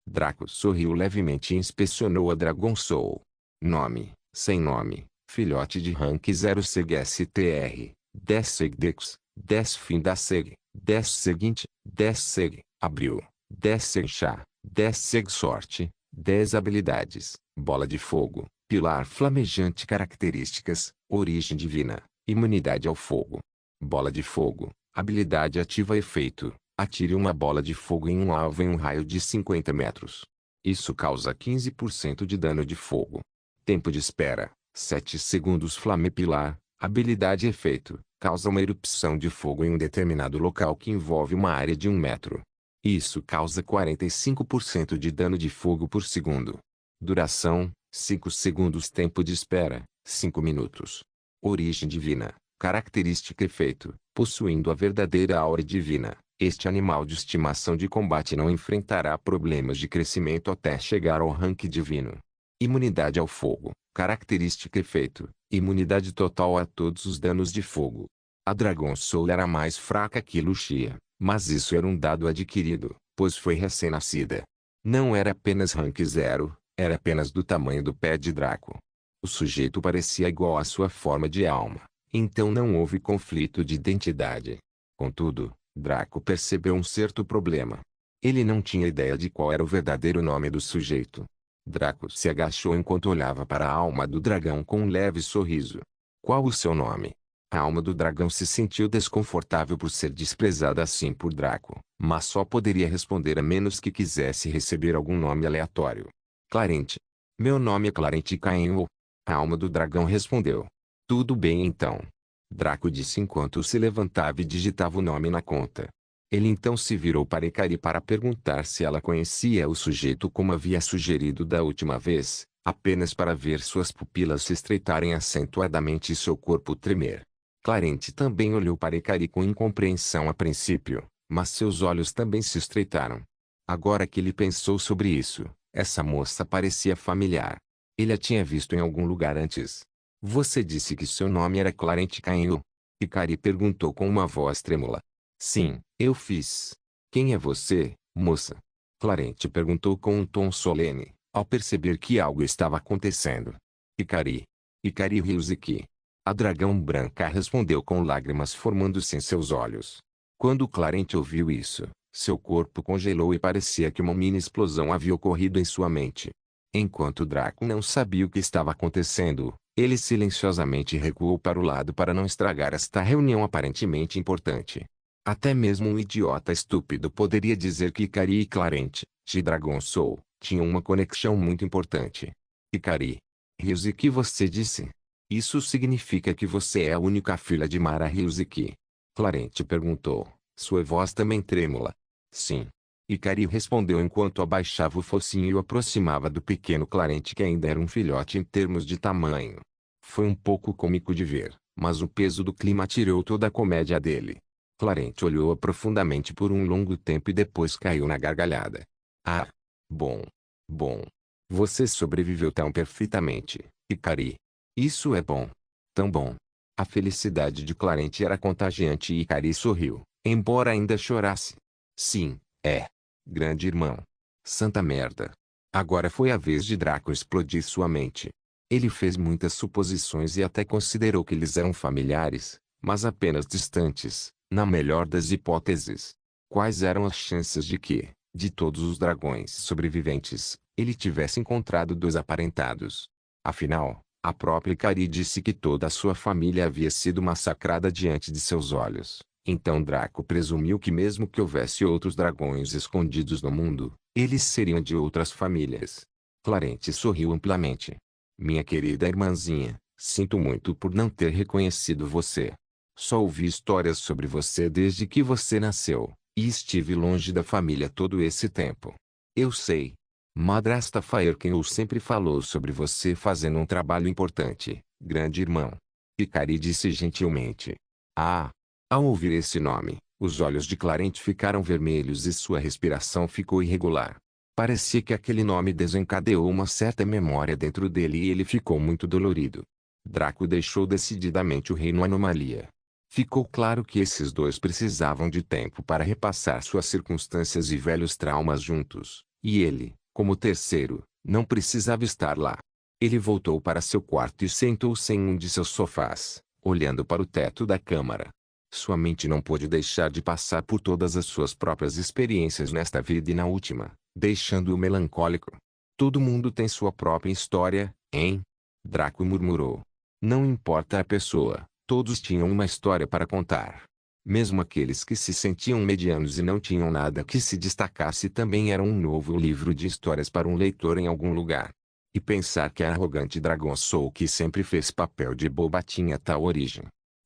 Draco sorriu levemente e inspecionou a Dragon Soul. Nome, sem nome. Filhote de rank 0 seg str, 10 seg dex, 10 fim da seg, 10 seguinte, 10 seg, abril, 10 seg chá, 10 seg sorte, 10 habilidades, bola de fogo, pilar flamejante características, origem divina, imunidade ao fogo. Bola de fogo, habilidade ativa efeito, atire uma bola de fogo em um alvo em um raio de 50 metros. Isso causa 15% de dano de fogo. Tempo de espera. 7 segundos. Flame pilar, habilidade efeito, causa uma erupção de fogo em um determinado local que envolve uma área de 1 metro. Isso causa 45% de dano de fogo por segundo. Duração, 5 segundos. Tempo de espera, 5 minutos. Origem divina, característica efeito, possuindo a verdadeira aura divina, este animal de estimação de combate não enfrentará problemas de crescimento até chegar ao rank divino. Imunidade ao fogo. Característica efeito, imunidade total a todos os danos de fogo. A Dragon Soul era mais fraca que Lucia, mas isso era um dado adquirido, pois foi recém-nascida. Não era apenas rank 0, era apenas do tamanho do pé de Draco. O sujeito parecia igual à sua forma de alma, então não houve conflito de identidade. Contudo, Draco percebeu um certo problema. Ele não tinha ideia de qual era o verdadeiro nome do sujeito. Draco se agachou enquanto olhava para a alma do dragão com um leve sorriso. Qual o seu nome? A alma do dragão se sentiu desconfortável por ser desprezada assim por Draco, mas só poderia responder a menos que quisesse receber algum nome aleatório. Clarente. Meu nome é Clarente Cainho. A alma do dragão respondeu. Tudo bem então. Draco disse enquanto se levantava e digitava o nome na conta. Ele então se virou para Ikari para perguntar se ela conhecia o sujeito como havia sugerido da última vez, apenas para ver suas pupilas se estreitarem acentuadamente e seu corpo tremer. Clarente também olhou para Ikari com incompreensão a princípio, mas seus olhos também se estreitaram. Agora que ele pensou sobre isso, essa moça parecia familiar. Ele a tinha visto em algum lugar antes. Você disse que seu nome era Clarente Cainho? Ikari perguntou com uma voz trêmula. Sim, eu fiz. Quem é você, moça? Clarente perguntou com um tom solene, ao perceber que algo estava acontecendo. Ikari. Ikari Ryuzuki. A dragão branca respondeu com lágrimas formando-se em seus olhos. Quando Clarente ouviu isso, seu corpo congelou e parecia que uma mini explosão havia ocorrido em sua mente. Enquanto Draco não sabia o que estava acontecendo, ele silenciosamente recuou para o lado para não estragar esta reunião aparentemente importante. Até mesmo um idiota estúpido poderia dizer que Ikari e Clarente, de Dragon Soul, tinham uma conexão muito importante. Ikari. Ryuzuki, você disse? Isso significa que você é a única filha de Mara Ryuzuki? Clarente perguntou, sua voz também trêmula. Sim. Ikari respondeu enquanto abaixava o focinho e o aproximava do pequeno Clarente que ainda era um filhote em termos de tamanho. Foi um pouco cômico de ver, mas o peso do clima tirou toda a comédia dele. Clarente olhou-a profundamente por um longo tempo e depois caiu na gargalhada. Ah! Bom. Bom. Você sobreviveu tão perfeitamente, Ikari. Isso é bom. Tão bom. A felicidade de Clarente era contagiante e Ikari sorriu, embora ainda chorasse. Sim, é. Grande irmão. Santa merda. Agora foi a vez de Draco explodir sua mente. Ele fez muitas suposições e até considerou que eles eram familiares, mas apenas distantes, na melhor das hipóteses. Quais eram as chances de que, de todos os dragões sobreviventes, ele tivesse encontrado dois aparentados? Afinal, a própria Ikari disse que toda a sua família havia sido massacrada diante de seus olhos. Então Draco presumiu que mesmo que houvesse outros dragões escondidos no mundo, eles seriam de outras famílias. Clarente sorriu amplamente. Minha querida irmãzinha, sinto muito por não ter reconhecido você. Só ouvi histórias sobre você desde que você nasceu, e estive longe da família todo esse tempo. Eu sei. Madrasta Fairkenul sempre falou sobre você fazendo um trabalho importante, grande irmão. Ikari disse gentilmente. Ah! Ao ouvir esse nome, os olhos de Clarente ficaram vermelhos e sua respiração ficou irregular. Parecia que aquele nome desencadeou uma certa memória dentro dele e ele ficou muito dolorido. Draco deixou decididamente o reino Anomalia. Ficou claro que esses dois precisavam de tempo para repassar suas circunstâncias e velhos traumas juntos, e ele, como terceiro, não precisava estar lá. Ele voltou para seu quarto e sentou-se em um de seus sofás, olhando para o teto da câmara. Sua mente não pôde deixar de passar por todas as suas próprias experiências nesta vida e na última, deixando-o melancólico. Todo mundo tem sua própria história, hein? Draco murmurou. Não importa a pessoa, todos tinham uma história para contar. Mesmo aqueles que se sentiam medianos e não tinham nada que se destacasse também eram um novo livro de histórias para um leitor em algum lugar. E pensar que a arrogante Dragon Soul que sempre fez papel de boba tinha tal origem.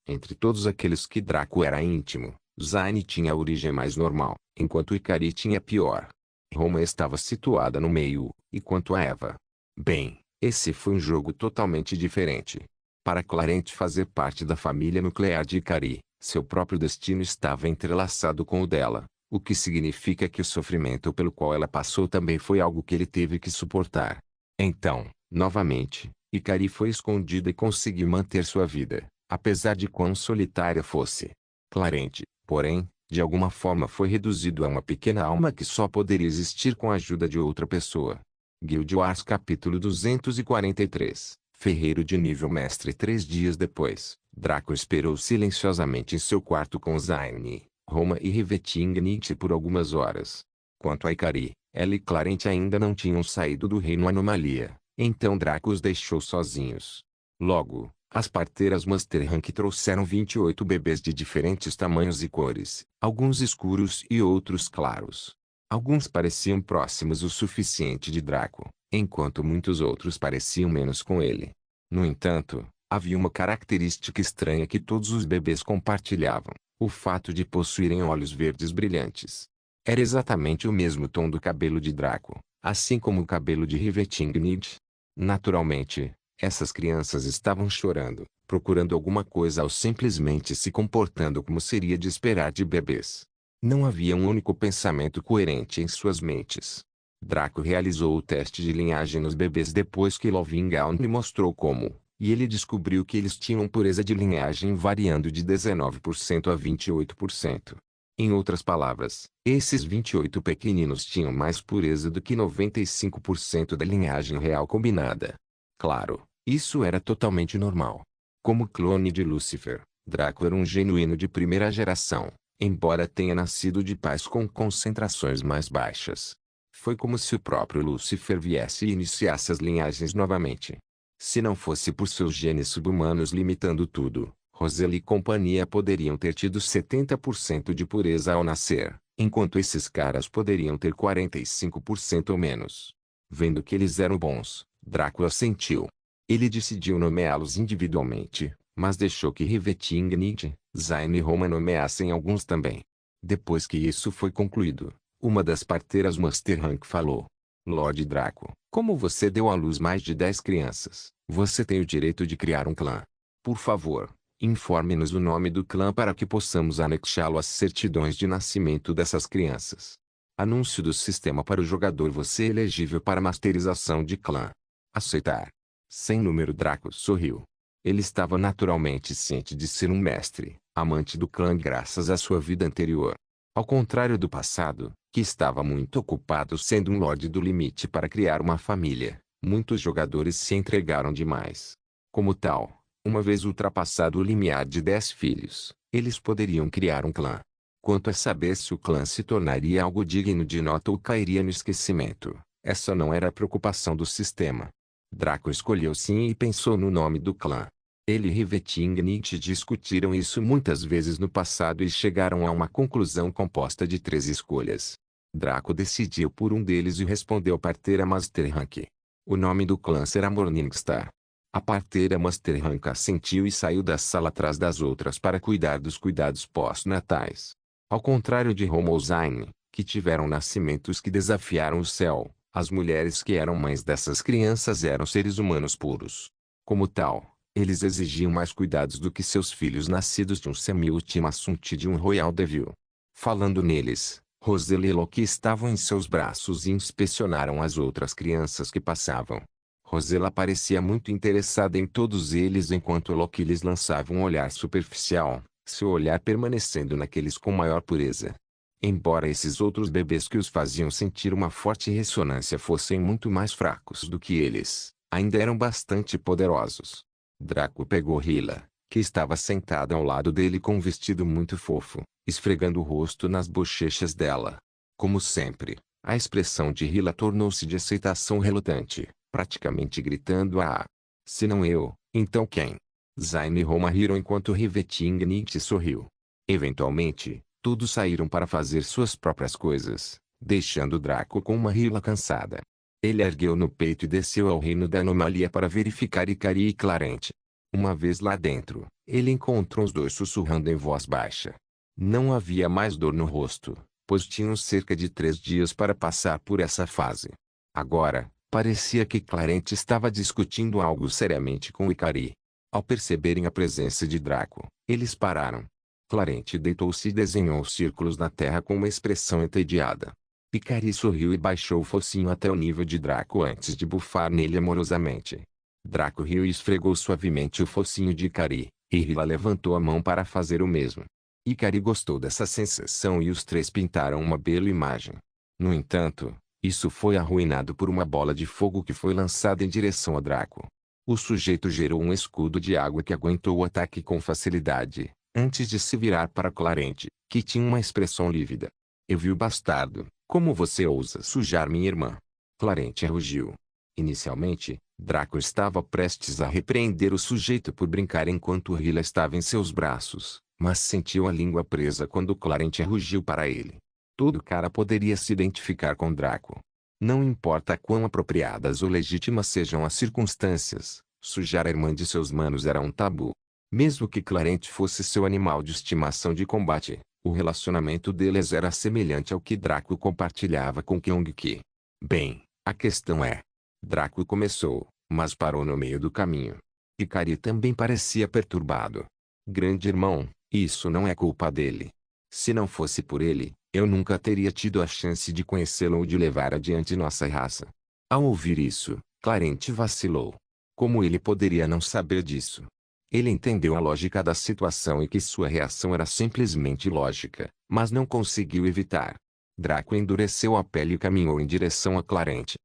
Entre todos aqueles que Draco era íntimo, Zayn tinha a origem mais normal, enquanto Ikari tinha a pior. Roma estava situada no meio, e quanto a Eva? Bem, esse foi um jogo totalmente diferente. Para Clarente fazer parte da família nuclear de Ikari, seu próprio destino estava entrelaçado com o dela, o que significa que o sofrimento pelo qual ela passou também foi algo que ele teve que suportar. Então, novamente, Ikari foi escondida e conseguiu manter sua vida. Apesar de quão solitária fosse, Clarente, porém, de alguma forma foi reduzido a uma pequena alma que só poderia existir com a ajuda de outra pessoa. Guild Wars capítulo 243, Ferreiro de nível mestre. 3 dias depois, Draco esperou silenciosamente em seu quarto com Zaine, Roma e Revetingnit por algumas horas. Quanto a Ikari, ela e Clarente ainda não tinham saído do reino Anomalia, então Draco os deixou sozinhos. Logo, as parteiras Master Rank trouxeram 28 bebês de diferentes tamanhos e cores, alguns escuros e outros claros. Alguns pareciam próximos o suficiente de Draco, enquanto muitos outros pareciam menos com ele. No entanto, havia uma característica estranha que todos os bebês compartilhavam: o fato de possuírem olhos verdes brilhantes. Era exatamente o mesmo tom do cabelo de Draco, assim como o cabelo de Revetingnid. Naturalmente, essas crianças estavam chorando, procurando alguma coisa ou simplesmente se comportando como seria de esperar de bebês. Não havia um único pensamento coerente em suas mentes. Draco realizou o teste de linhagem nos bebês depois que Lovingaun lhe mostrou como, e ele descobriu que eles tinham pureza de linhagem variando de 19% a 28%. Em outras palavras, esses 28 pequeninos tinham mais pureza do que 95% da linhagem real combinada. Claro, isso era totalmente normal. Como clone de Lúcifer, Draco era um genuíno de primeira geração, embora tenha nascido de pais com concentrações mais baixas. Foi como se o próprio Lúcifer viesse e iniciasse as linhagens novamente. Se não fosse por seus genes subhumanos limitando tudo, Roselle e companhia poderiam ter tido 70% de pureza ao nascer, enquanto esses caras poderiam ter 45% ou menos. Vendo que eles eram bons, Draco assentiu. Ele decidiu nomeá-los individualmente, mas deixou que Revetingnid, Zaine e Roma nomeassem alguns também. Depois que isso foi concluído, uma das parteiras Master Rank falou: Lord Draco, como você deu à luz mais de 10 crianças, você tem o direito de criar um clã. Por favor, informe-nos o nome do clã para que possamos anexá-lo às certidões de nascimento dessas crianças. Anúncio do sistema para o jogador: você é elegível para masterização de clã. Aceitar. Sem número. Draco sorriu. Ele estava naturalmente ciente de ser um mestre, amante do clã graças à sua vida anterior. Ao contrário do passado, que estava muito ocupado sendo um Lorde do Limite para criar uma família, muitos jogadores se entregaram demais. Como tal, uma vez ultrapassado o limiar de 10 filhos, eles poderiam criar um clã. Quanto a saber se o clã se tornaria algo digno de nota ou cairia no esquecimento, essa não era a preocupação do sistema. Draco escolheu sim e pensou no nome do clã. Ele e Revetingnit discutiram isso muitas vezes no passado e chegaram a uma conclusão composta de 3 escolhas. Draco decidiu por um deles e respondeu: parteira Master Rank. O nome do clã será Morningstar. A parteira Master Rank assentiu e saiu da sala atrás das outras para cuidar dos cuidados pós-natais. Ao contrário de Roma ou Zaine, que tiveram nascimentos que desafiaram o céu, as mulheres que eram mães dessas crianças eram seres humanos puros. Como tal, eles exigiam mais cuidados do que seus filhos nascidos de um semi-ultima assunte de um Royal Devil. Falando neles, Roselle e Loki estavam em seus braços e inspecionaram as outras crianças que passavam. Rosella parecia muito interessada em todos eles enquanto Loki lhes lançava um olhar superficial, seu olhar permanecendo naqueles com maior pureza. Embora esses outros bebês que os faziam sentir uma forte ressonância fossem muito mais fracos do que eles, ainda eram bastante poderosos. Draco pegou Hila, que estava sentada ao lado dele com um vestido muito fofo, esfregando o rosto nas bochechas dela. Como sempre, a expressão de Hila tornou-se de aceitação relutante, praticamente gritando: ah! Se não eu, então quem? Zaine e Roma riram enquanto Revetingnit sorriu. Eventualmente, todos saíram para fazer suas próprias coisas, deixando Draco com uma Hila cansada. Ele ergueu no peito e desceu ao reino da anomalia para verificar Ikari e Clarente. Uma vez lá dentro, ele encontrou os dois sussurrando em voz baixa. Não havia mais dor no rosto, pois tinham cerca de 3 dias para passar por essa fase. Agora, parecia que Clarente estava discutindo algo seriamente com Ikari. Ao perceberem a presença de Draco, eles pararam. Clarente deitou-se e desenhou círculos na terra com uma expressão entediada. Ikari sorriu e baixou o focinho até o nível de Draco antes de bufar nele amorosamente. Draco riu e esfregou suavemente o focinho de Ikari, E Hila levantou a mão para fazer o mesmo. Ikari gostou dessa sensação e os três pintaram uma bela imagem. No entanto, isso foi arruinado por uma bola de fogo que foi lançada em direção a Draco. O sujeito gerou um escudo de água que aguentou o ataque com facilidade, antes de se virar para Clarente, que tinha uma expressão lívida. Eu vi o bastardo. Como você ousa sujar minha irmã? Clarente rugiu. Inicialmente, Draco estava prestes a repreender o sujeito por brincar enquanto Hila estava em seus braços, mas sentiu a língua presa quando Clarente rugiu para ele. Todo cara poderia se identificar com Draco. Não importa quão apropriadas ou legítimas sejam as circunstâncias, sujar a irmã de seus manos era um tabu. Mesmo que Clarente fosse seu animal de estimação de combate, o relacionamento deles era semelhante ao que Draco compartilhava com Kyung-ki. Bem, a questão é... Draco começou, mas parou no meio do caminho. Ikari também parecia perturbado. Grande irmão, isso não é culpa dele. Se não fosse por ele, eu nunca teria tido a chance de conhecê-lo ou de levar adiante nossa raça. Ao ouvir isso, Clarente vacilou. Como ele poderia não saber disso? Ele entendeu a lógica da situação e que sua reação era simplesmente lógica, mas não conseguiu evitar. Draco endureceu a pele e caminhou em direção a Clarente.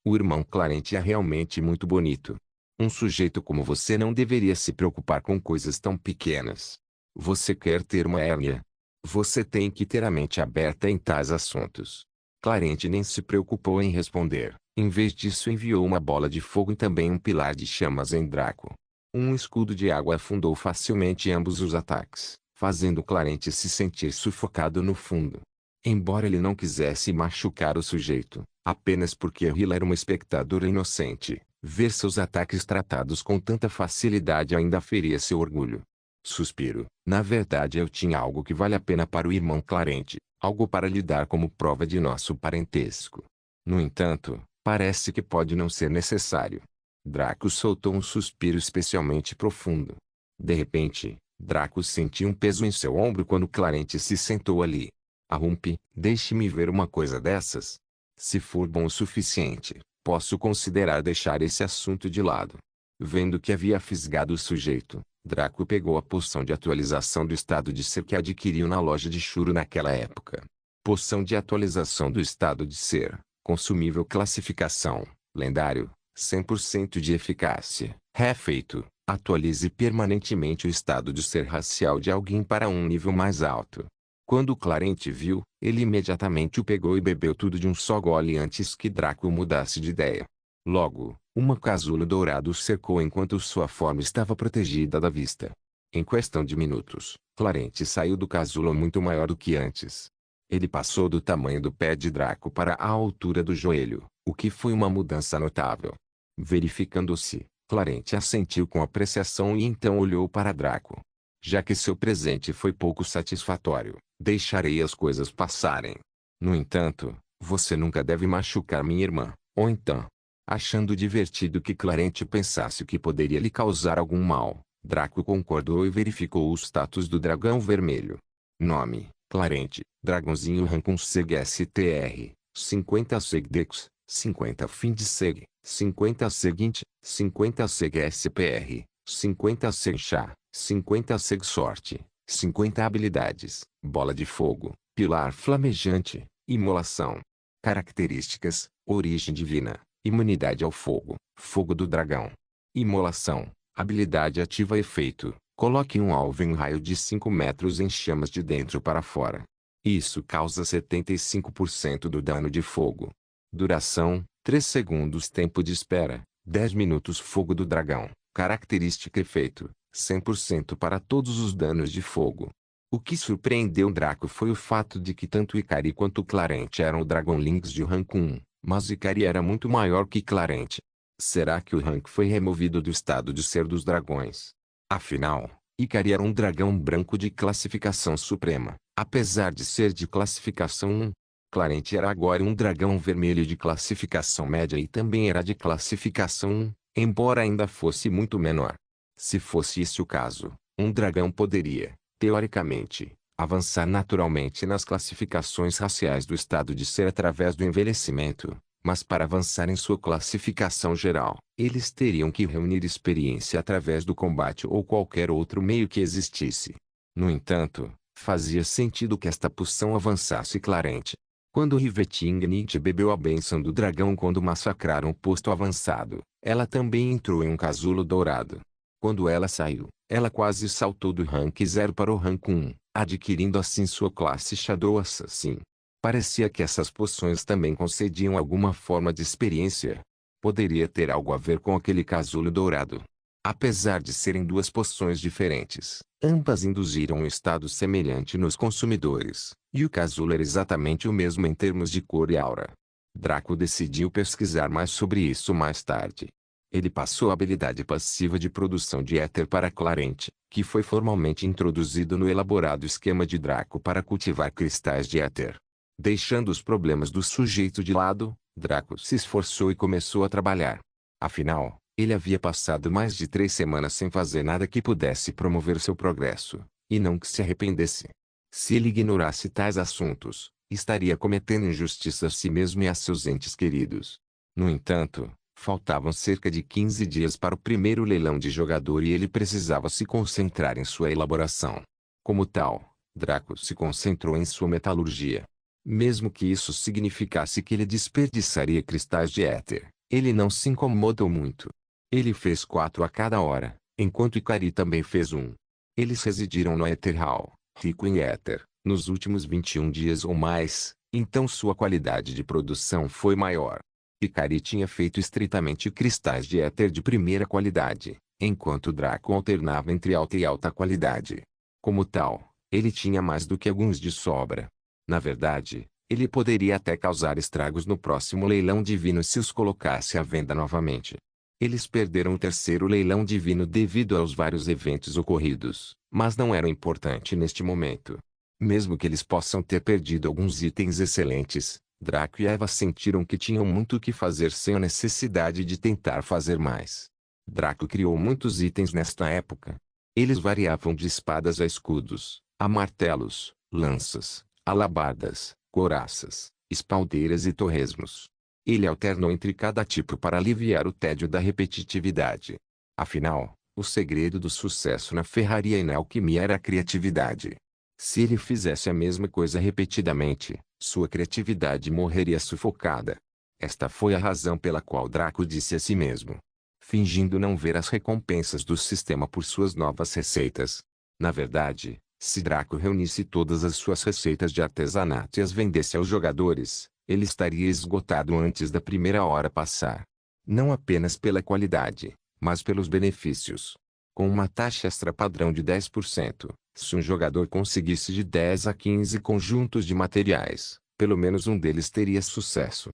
O irmão Clarente é realmente muito bonito. Um sujeito como você não deveria se preocupar com coisas tão pequenas. Você quer ter uma hérnia? Você tem que ter a mente aberta em tais assuntos. Clarente nem se preocupou em responder. Em vez disso enviou uma bola de fogo e também um pilar de chamas em Draco. Um escudo de água afundou facilmente ambos os ataques, fazendo Clarente se sentir sufocado no fundo. Embora ele não quisesse machucar o sujeito, apenas porque Hila era uma espectadora inocente, ver seus ataques tratados com tanta facilidade ainda feria seu orgulho. Suspiro. Na verdade eu tinha algo que vale a pena para o irmão Clarente, algo para lhe dar como prova de nosso parentesco. No entanto, parece que pode não ser necessário. Draco soltou um suspiro especialmente profundo. De repente, Draco sentiu um peso em seu ombro quando Clarente se sentou ali. Arrumpe, deixe-me ver uma coisa dessas. Se for bom o suficiente, posso considerar deixar esse assunto de lado. Vendo que havia fisgado o sujeito, Draco pegou a poção de atualização do estado de ser que adquiriu na loja de Shuro naquela época. Poção de atualização do estado de ser, consumível classificação, lendário, 100% de eficácia. Refeito, atualize permanentemente o estado de ser racial de alguém para um nível mais alto. Quando Clarente viu, ele imediatamente o pegou e bebeu tudo de um só gole antes que Draco mudasse de ideia. Logo, uma casulo dourado o cercou enquanto sua forma estava protegida da vista. Em questão de minutos, Clarente saiu do casulo muito maior do que antes. Ele passou do tamanho do pé de Draco para a altura do joelho, o que foi uma mudança notável. Verificando-se, Clarente assentiu com apreciação e então olhou para Draco. Já que seu presente foi pouco satisfatório, deixarei as coisas passarem. No entanto, você nunca deve machucar minha irmã, ou então... Achando divertido que Clarente pensasse que poderia lhe causar algum mal, Draco concordou e verificou o status do dragão vermelho. Nome, Clarente, Dragãozinho Rancun Seg STR, 50 Segdex, 50 Fim de Seg, 50 Seguinte, 50 Seg SPR, 50 Seg Chá, 50 Seg Sorte, 50 Habilidades, Bola de Fogo, Pilar Flamejante, Imolação. Características, Origem Divina. Imunidade ao fogo, fogo do dragão. Imolação, habilidade ativa efeito, coloque um alvo em um raio de 5 metros em chamas de dentro para fora. Isso causa 75% do dano de fogo. Duração, 3 segundos tempo de espera, 10 minutos fogo do dragão. Característica efeito, 100% para todos os danos de fogo. O que surpreendeu Draco foi o fato de que tanto Ikari quanto Clarente eram o Dragonlings de rank 1. Mas Ikari era muito maior que Clarente. Será que o rank foi removido do estado de ser dos dragões? Afinal, Ikari era um dragão branco de classificação suprema, apesar de ser de classificação 1. Clarente era agora um dragão vermelho de classificação média e também era de classificação 1, embora ainda fosse muito menor. Se fosse esse o caso, um dragão poderia, teoricamente, avançar naturalmente nas classificações raciais do estado de ser através do envelhecimento, Mas para avançar em sua classificação geral, eles teriam que reunir experiência através do combate ou qualquer outro meio que existisse. No entanto, fazia sentido que esta poção avançasse claramente. Quando Rivetingnight bebeu a bênção do dragão quando massacraram o posto avançado, ela também entrou em um casulo dourado. Quando ela saiu, ela quase saltou do rank 0 para o rank 1, adquirindo assim sua classe Shadow Assassin. Parecia que essas poções também concediam alguma forma de experiência. Poderia ter algo a ver com aquele casulo dourado. Apesar de serem duas poções diferentes, ambas induziram um estado semelhante nos consumidores, e o casulo era exatamente o mesmo em termos de cor e aura. Draco decidiu pesquisar mais sobre isso mais tarde. Ele passou a habilidade passiva de produção de éter para Clarente, que foi formalmente introduzido no elaborado esquema de Draco para cultivar cristais de éter. Deixando os problemas do sujeito de lado, Draco se esforçou e começou a trabalhar. Afinal, ele havia passado mais de 3 semanas sem fazer nada que pudesse promover seu progresso, e não que se arrependesse. Se ele ignorasse tais assuntos, estaria cometendo injustiça a si mesmo e a seus entes queridos. No entanto, faltavam cerca de 15 dias para o primeiro leilão de jogador e ele precisava se concentrar em sua elaboração. Como tal, Draco se concentrou em sua metalurgia. Mesmo que isso significasse que ele desperdiçaria cristais de éter, ele não se incomodou muito. Ele fez 4 a cada hora, enquanto Ikari também fez 1. Eles residiram no Ether Hall, rico em éter, nos últimos 21 dias ou mais, então sua qualidade de produção foi maior. Ikari tinha feito estritamente cristais de éter de primeira qualidade, enquanto Draco alternava entre alta e alta qualidade. Como tal, ele tinha mais do que alguns de sobra. Na verdade, ele poderia até causar estragos no próximo leilão divino se os colocasse à venda novamente. Eles perderam o terceiro leilão divino devido aos vários eventos ocorridos, mas não era importante neste momento. Mesmo que eles possam ter perdido alguns itens excelentes, Draco e Eva sentiram que tinham muito o que fazer sem a necessidade de tentar fazer mais. Draco criou muitos itens nesta época. Eles variavam de espadas a escudos, a martelos, lanças, alabardas, couraças, espaldeiras e torresmos. Ele alternou entre cada tipo para aliviar o tédio da repetitividade. Afinal, o segredo do sucesso na ferraria e na alquimia era a criatividade. Se ele fizesse a mesma coisa repetidamente, sua criatividade morreria sufocada. Esta foi a razão pela qual Draco disse a si mesmo, fingindo não ver as recompensas do sistema por suas novas receitas. Na verdade, se Draco reunisse todas as suas receitas de artesanato e as vendesse aos jogadores, ele estaria esgotado antes da primeira hora passar. Não apenas pela qualidade, mas pelos benefícios. Com uma taxa extra padrão de 10%, se um jogador conseguisse de 10 a 15 conjuntos de materiais, pelo menos um deles teria sucesso.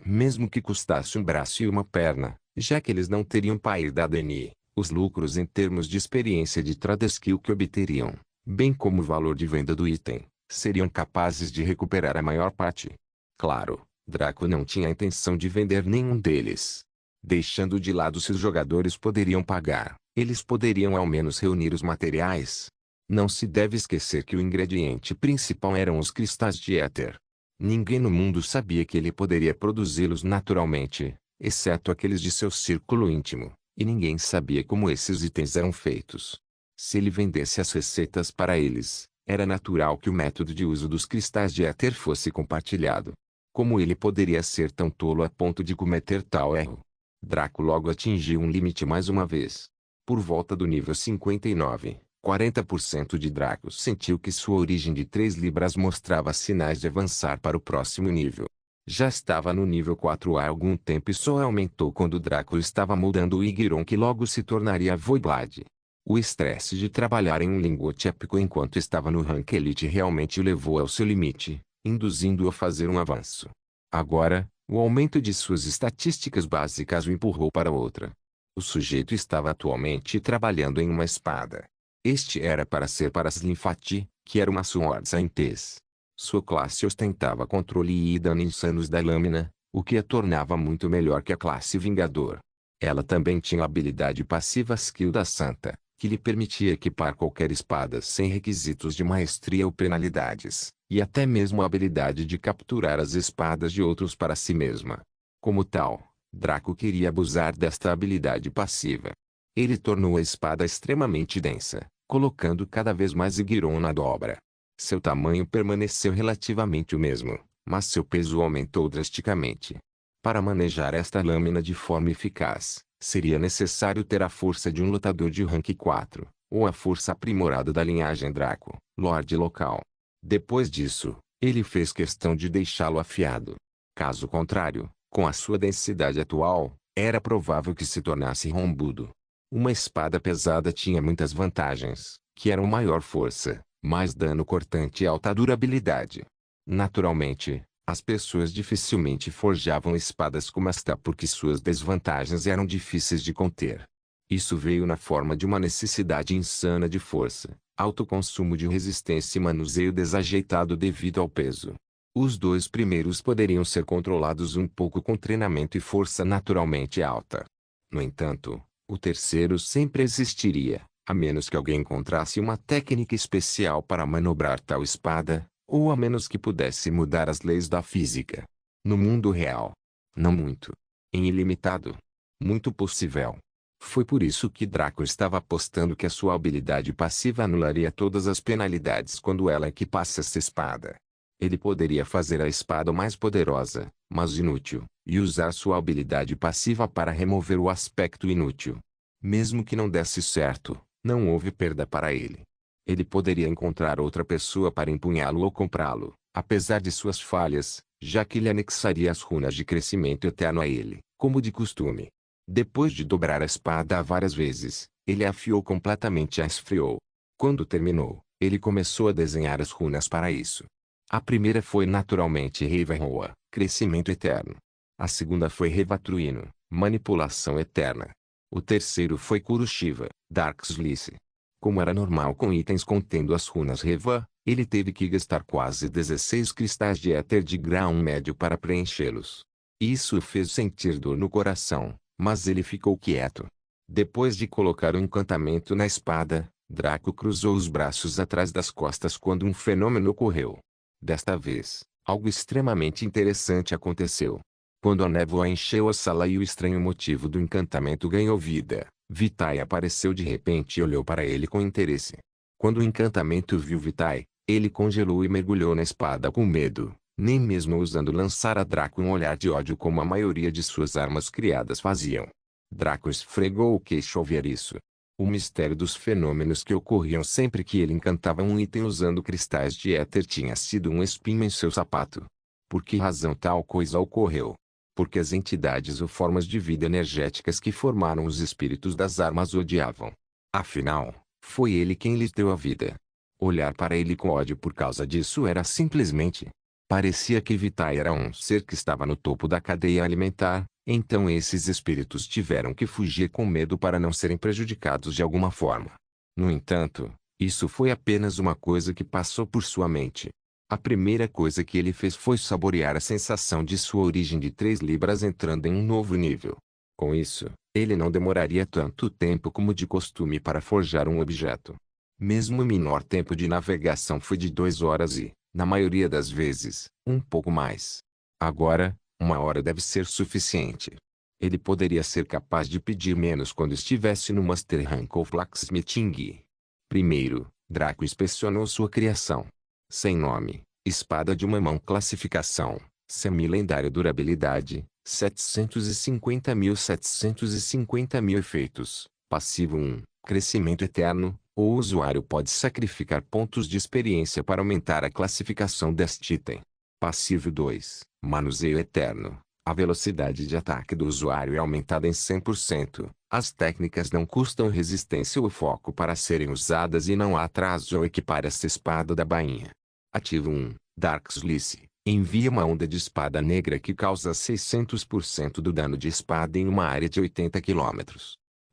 Mesmo que custasse um braço e uma perna, já que eles não teriam pair da DNI, os lucros em termos de experiência de trade skill que obteriam, bem como o valor de venda do item, seriam capazes de recuperar a maior parte. Claro, Draco não tinha a intenção de vender nenhum deles. Deixando de lado se os jogadores poderiam pagar, eles poderiam ao menos reunir os materiais. Não se deve esquecer que o ingrediente principal eram os cristais de éter. Ninguém no mundo sabia que ele poderia produzi-los naturalmente, exceto aqueles de seu círculo íntimo, e ninguém sabia como esses itens eram feitos. Se ele vendesse as receitas para eles, era natural que o método de uso dos cristais de éter fosse compartilhado. Como ele poderia ser tão tolo a ponto de cometer tal erro? Draco logo atingiu um limite mais uma vez. Por volta do nível 59, 40% de Draco sentiu que sua origem de 3 libras mostrava sinais de avançar para o próximo nível. Já estava no nível 4 há algum tempo e só aumentou quando Draco estava moldando o Igiron que logo se tornaria Voidblade. O estresse de trabalhar em um lingote épico enquanto estava no rank Elite realmente o levou ao seu limite, induzindo-o a fazer um avanço. Agora, o aumento de suas estatísticas básicas o empurrou para outra. O sujeito estava atualmente trabalhando em uma espada. Este era para ser para Slimfati, que era uma Sword Scientist. Sua classe ostentava controle e dano insanos da lâmina, o que a tornava muito melhor que a classe Vingador. Ela também tinha a habilidade passiva Skill da Santa, que lhe permitia equipar qualquer espada sem requisitos de maestria ou penalidades, e até mesmo a habilidade de capturar as espadas de outros para si mesma. Como tal, Draco queria abusar desta habilidade passiva. Ele tornou a espada extremamente densa, colocando cada vez mais Igiron na dobra. Seu tamanho permaneceu relativamente o mesmo, mas seu peso aumentou drasticamente. Para manejar esta lâmina de forma eficaz, seria necessário ter a força de um lutador de rank 4, ou a força aprimorada da linhagem Draco, Lorde local. Depois disso, ele fez questão de deixá-lo afiado. Caso contrário, com a sua densidade atual, era provável que se tornasse rombudo. Uma espada pesada tinha muitas vantagens, que eram maior força, mais dano cortante e alta durabilidade. Naturalmente, as pessoas dificilmente forjavam espadas como esta porque suas desvantagens eram difíceis de conter. Isso veio na forma de uma necessidade insana de força, alto consumo de resistência e manuseio desajeitado devido ao peso. Os dois primeiros poderiam ser controlados um pouco com treinamento e força naturalmente alta. No entanto, o terceiro sempre existiria, a menos que alguém encontrasse uma técnica especial para manobrar tal espada, ou a menos que pudesse mudar as leis da física. No mundo real. Não muito. Em ilimitado. Muito possível. Foi por isso que Draco estava apostando que a sua habilidade passiva anularia todas as penalidades quando ela equipasse essa espada. Ele poderia fazer a espada mais poderosa, mas inútil, e usar sua habilidade passiva para remover o aspecto inútil. Mesmo que não desse certo, não houve perda para ele. Ele poderia encontrar outra pessoa para empunhá-lo ou comprá-lo, apesar de suas falhas, já que ele anexaria as runas de crescimento eterno a ele, como de costume. Depois de dobrar a espada várias vezes, ele a afiou completamente e a esfriou. Quando terminou, ele começou a desenhar as runas para isso. A primeira foi naturalmente Revaroa, crescimento eterno. A segunda foi Revatruino, manipulação eterna. O terceiro foi Kurushiva, Dark Slice. Como era normal com itens contendo as runas Reva, ele teve que gastar quase 16 cristais de éter de grau médio para preenchê-los. Isso o fez sentir dor no coração, mas ele ficou quieto. Depois de colocar o encantamento na espada, Draco cruzou os braços atrás das costas quando um fenômeno ocorreu. Desta vez, algo extremamente interessante aconteceu. Quando a névoa encheu a sala e o estranho motivo do encantamento ganhou vida, Vitae apareceu de repente e olhou para ele com interesse. Quando o encantamento viu Vitae, ele congelou e mergulhou na espada com medo, nem mesmo ousando lançar a Draco um olhar de ódio como a maioria de suas armas criadas faziam. Draco esfregou o queixo ao ver isso. O mistério dos fenômenos que ocorriam sempre que ele encantava um item usando cristais de éter tinha sido um espinho em seu sapato. Por que razão tal coisa ocorreu? Porque as entidades ou formas de vida energéticas que formaram os espíritos das armas o odiavam. Afinal, foi ele quem lhes deu a vida. Olhar para ele com ódio por causa disso era simplesmente... Parecia que Vitae era um ser que estava no topo da cadeia alimentar, então esses espíritos tiveram que fugir com medo para não serem prejudicados de alguma forma. No entanto, isso foi apenas uma coisa que passou por sua mente. A primeira coisa que ele fez foi saborear a sensação de sua origem de 3 libras entrando em um novo nível. Com isso, ele não demoraria tanto tempo como de costume para forjar um objeto. Mesmo o menor tempo de navegação foi de 2 horas e, na maioria das vezes, um pouco mais. Agora, 1 hora deve ser suficiente. Ele poderia ser capaz de pedir menos quando estivesse no Master Rank ou Blacksmithing. Primeiro, Draco inspecionou sua criação. Sem nome, espada de uma mão classificação, semi-lendário durabilidade, 750.750.000 efeitos, passivo 1, crescimento eterno, o usuário pode sacrificar pontos de experiência para aumentar a classificação deste item. Passivo 2, manuseio eterno, a velocidade de ataque do usuário é aumentada em 100%, as técnicas não custam resistência ou foco para serem usadas e não há atraso ao equipar essa espada da bainha. Ativo 1, Dark Slice, envia uma onda de espada negra que causa 600% do dano de espada em uma área de 80 km.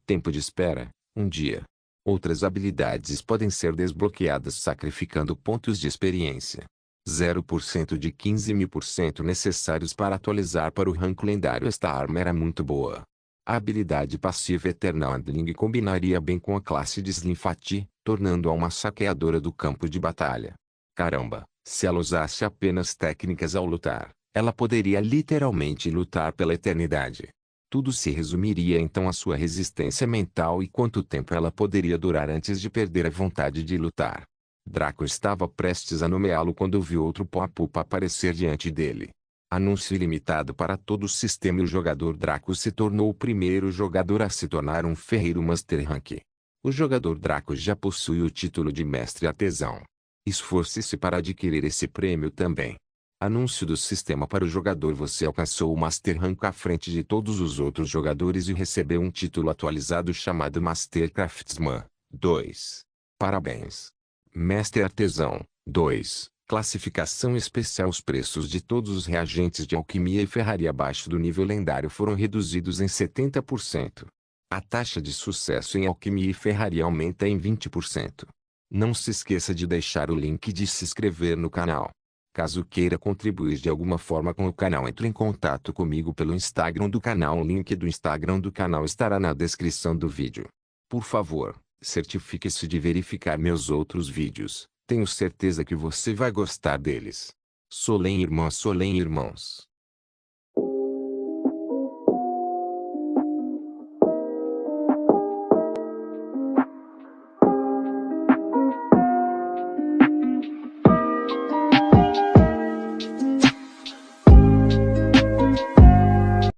Tempo de espera, 1 dia. Outras habilidades podem ser desbloqueadas sacrificando pontos de experiência. 0% de 15.000% necessários para atualizar para o rank lendário. Esta arma era muito boa. A habilidade passiva Eternal Handling combinaria bem com a classe de Slimfati, tornando-a uma saqueadora do campo de batalha. Caramba, se ela usasse apenas técnicas ao lutar, Ela poderia literalmente lutar pela eternidade. Tudo se resumiria então à sua resistência mental e quanto tempo ela poderia durar antes de perder a vontade de lutar. Draco estava prestes a nomeá-lo quando viu outro pop-up aparecer diante dele. Anúncio ilimitado para todo o sistema e o jogador Draco se tornou o primeiro jogador a se tornar um ferreiro Master Rank. O jogador Draco já possui o título de Mestre Artesão. Esforce-se para adquirir esse prêmio também. Anúncio do sistema para o jogador: você alcançou o Master Rank à frente de todos os outros jogadores e recebeu um título atualizado chamado Master Craftsman 2. Parabéns! Mestre Artesão 2. Classificação especial: os preços de todos os reagentes de alquimia e ferraria abaixo do nível lendário foram reduzidos em 70%. A taxa de sucesso em alquimia e ferraria aumenta em 20%. Não se esqueça de deixar o link de se inscrever no canal. Caso queira contribuir de alguma forma com o canal, entre em contato comigo pelo Instagram do canal. O link do Instagram do canal estará na descrição do vídeo. Por favor, certifique-se de verificar meus outros vídeos. Tenho certeza que você vai gostar deles. Solem irmãs, Solem irmãos.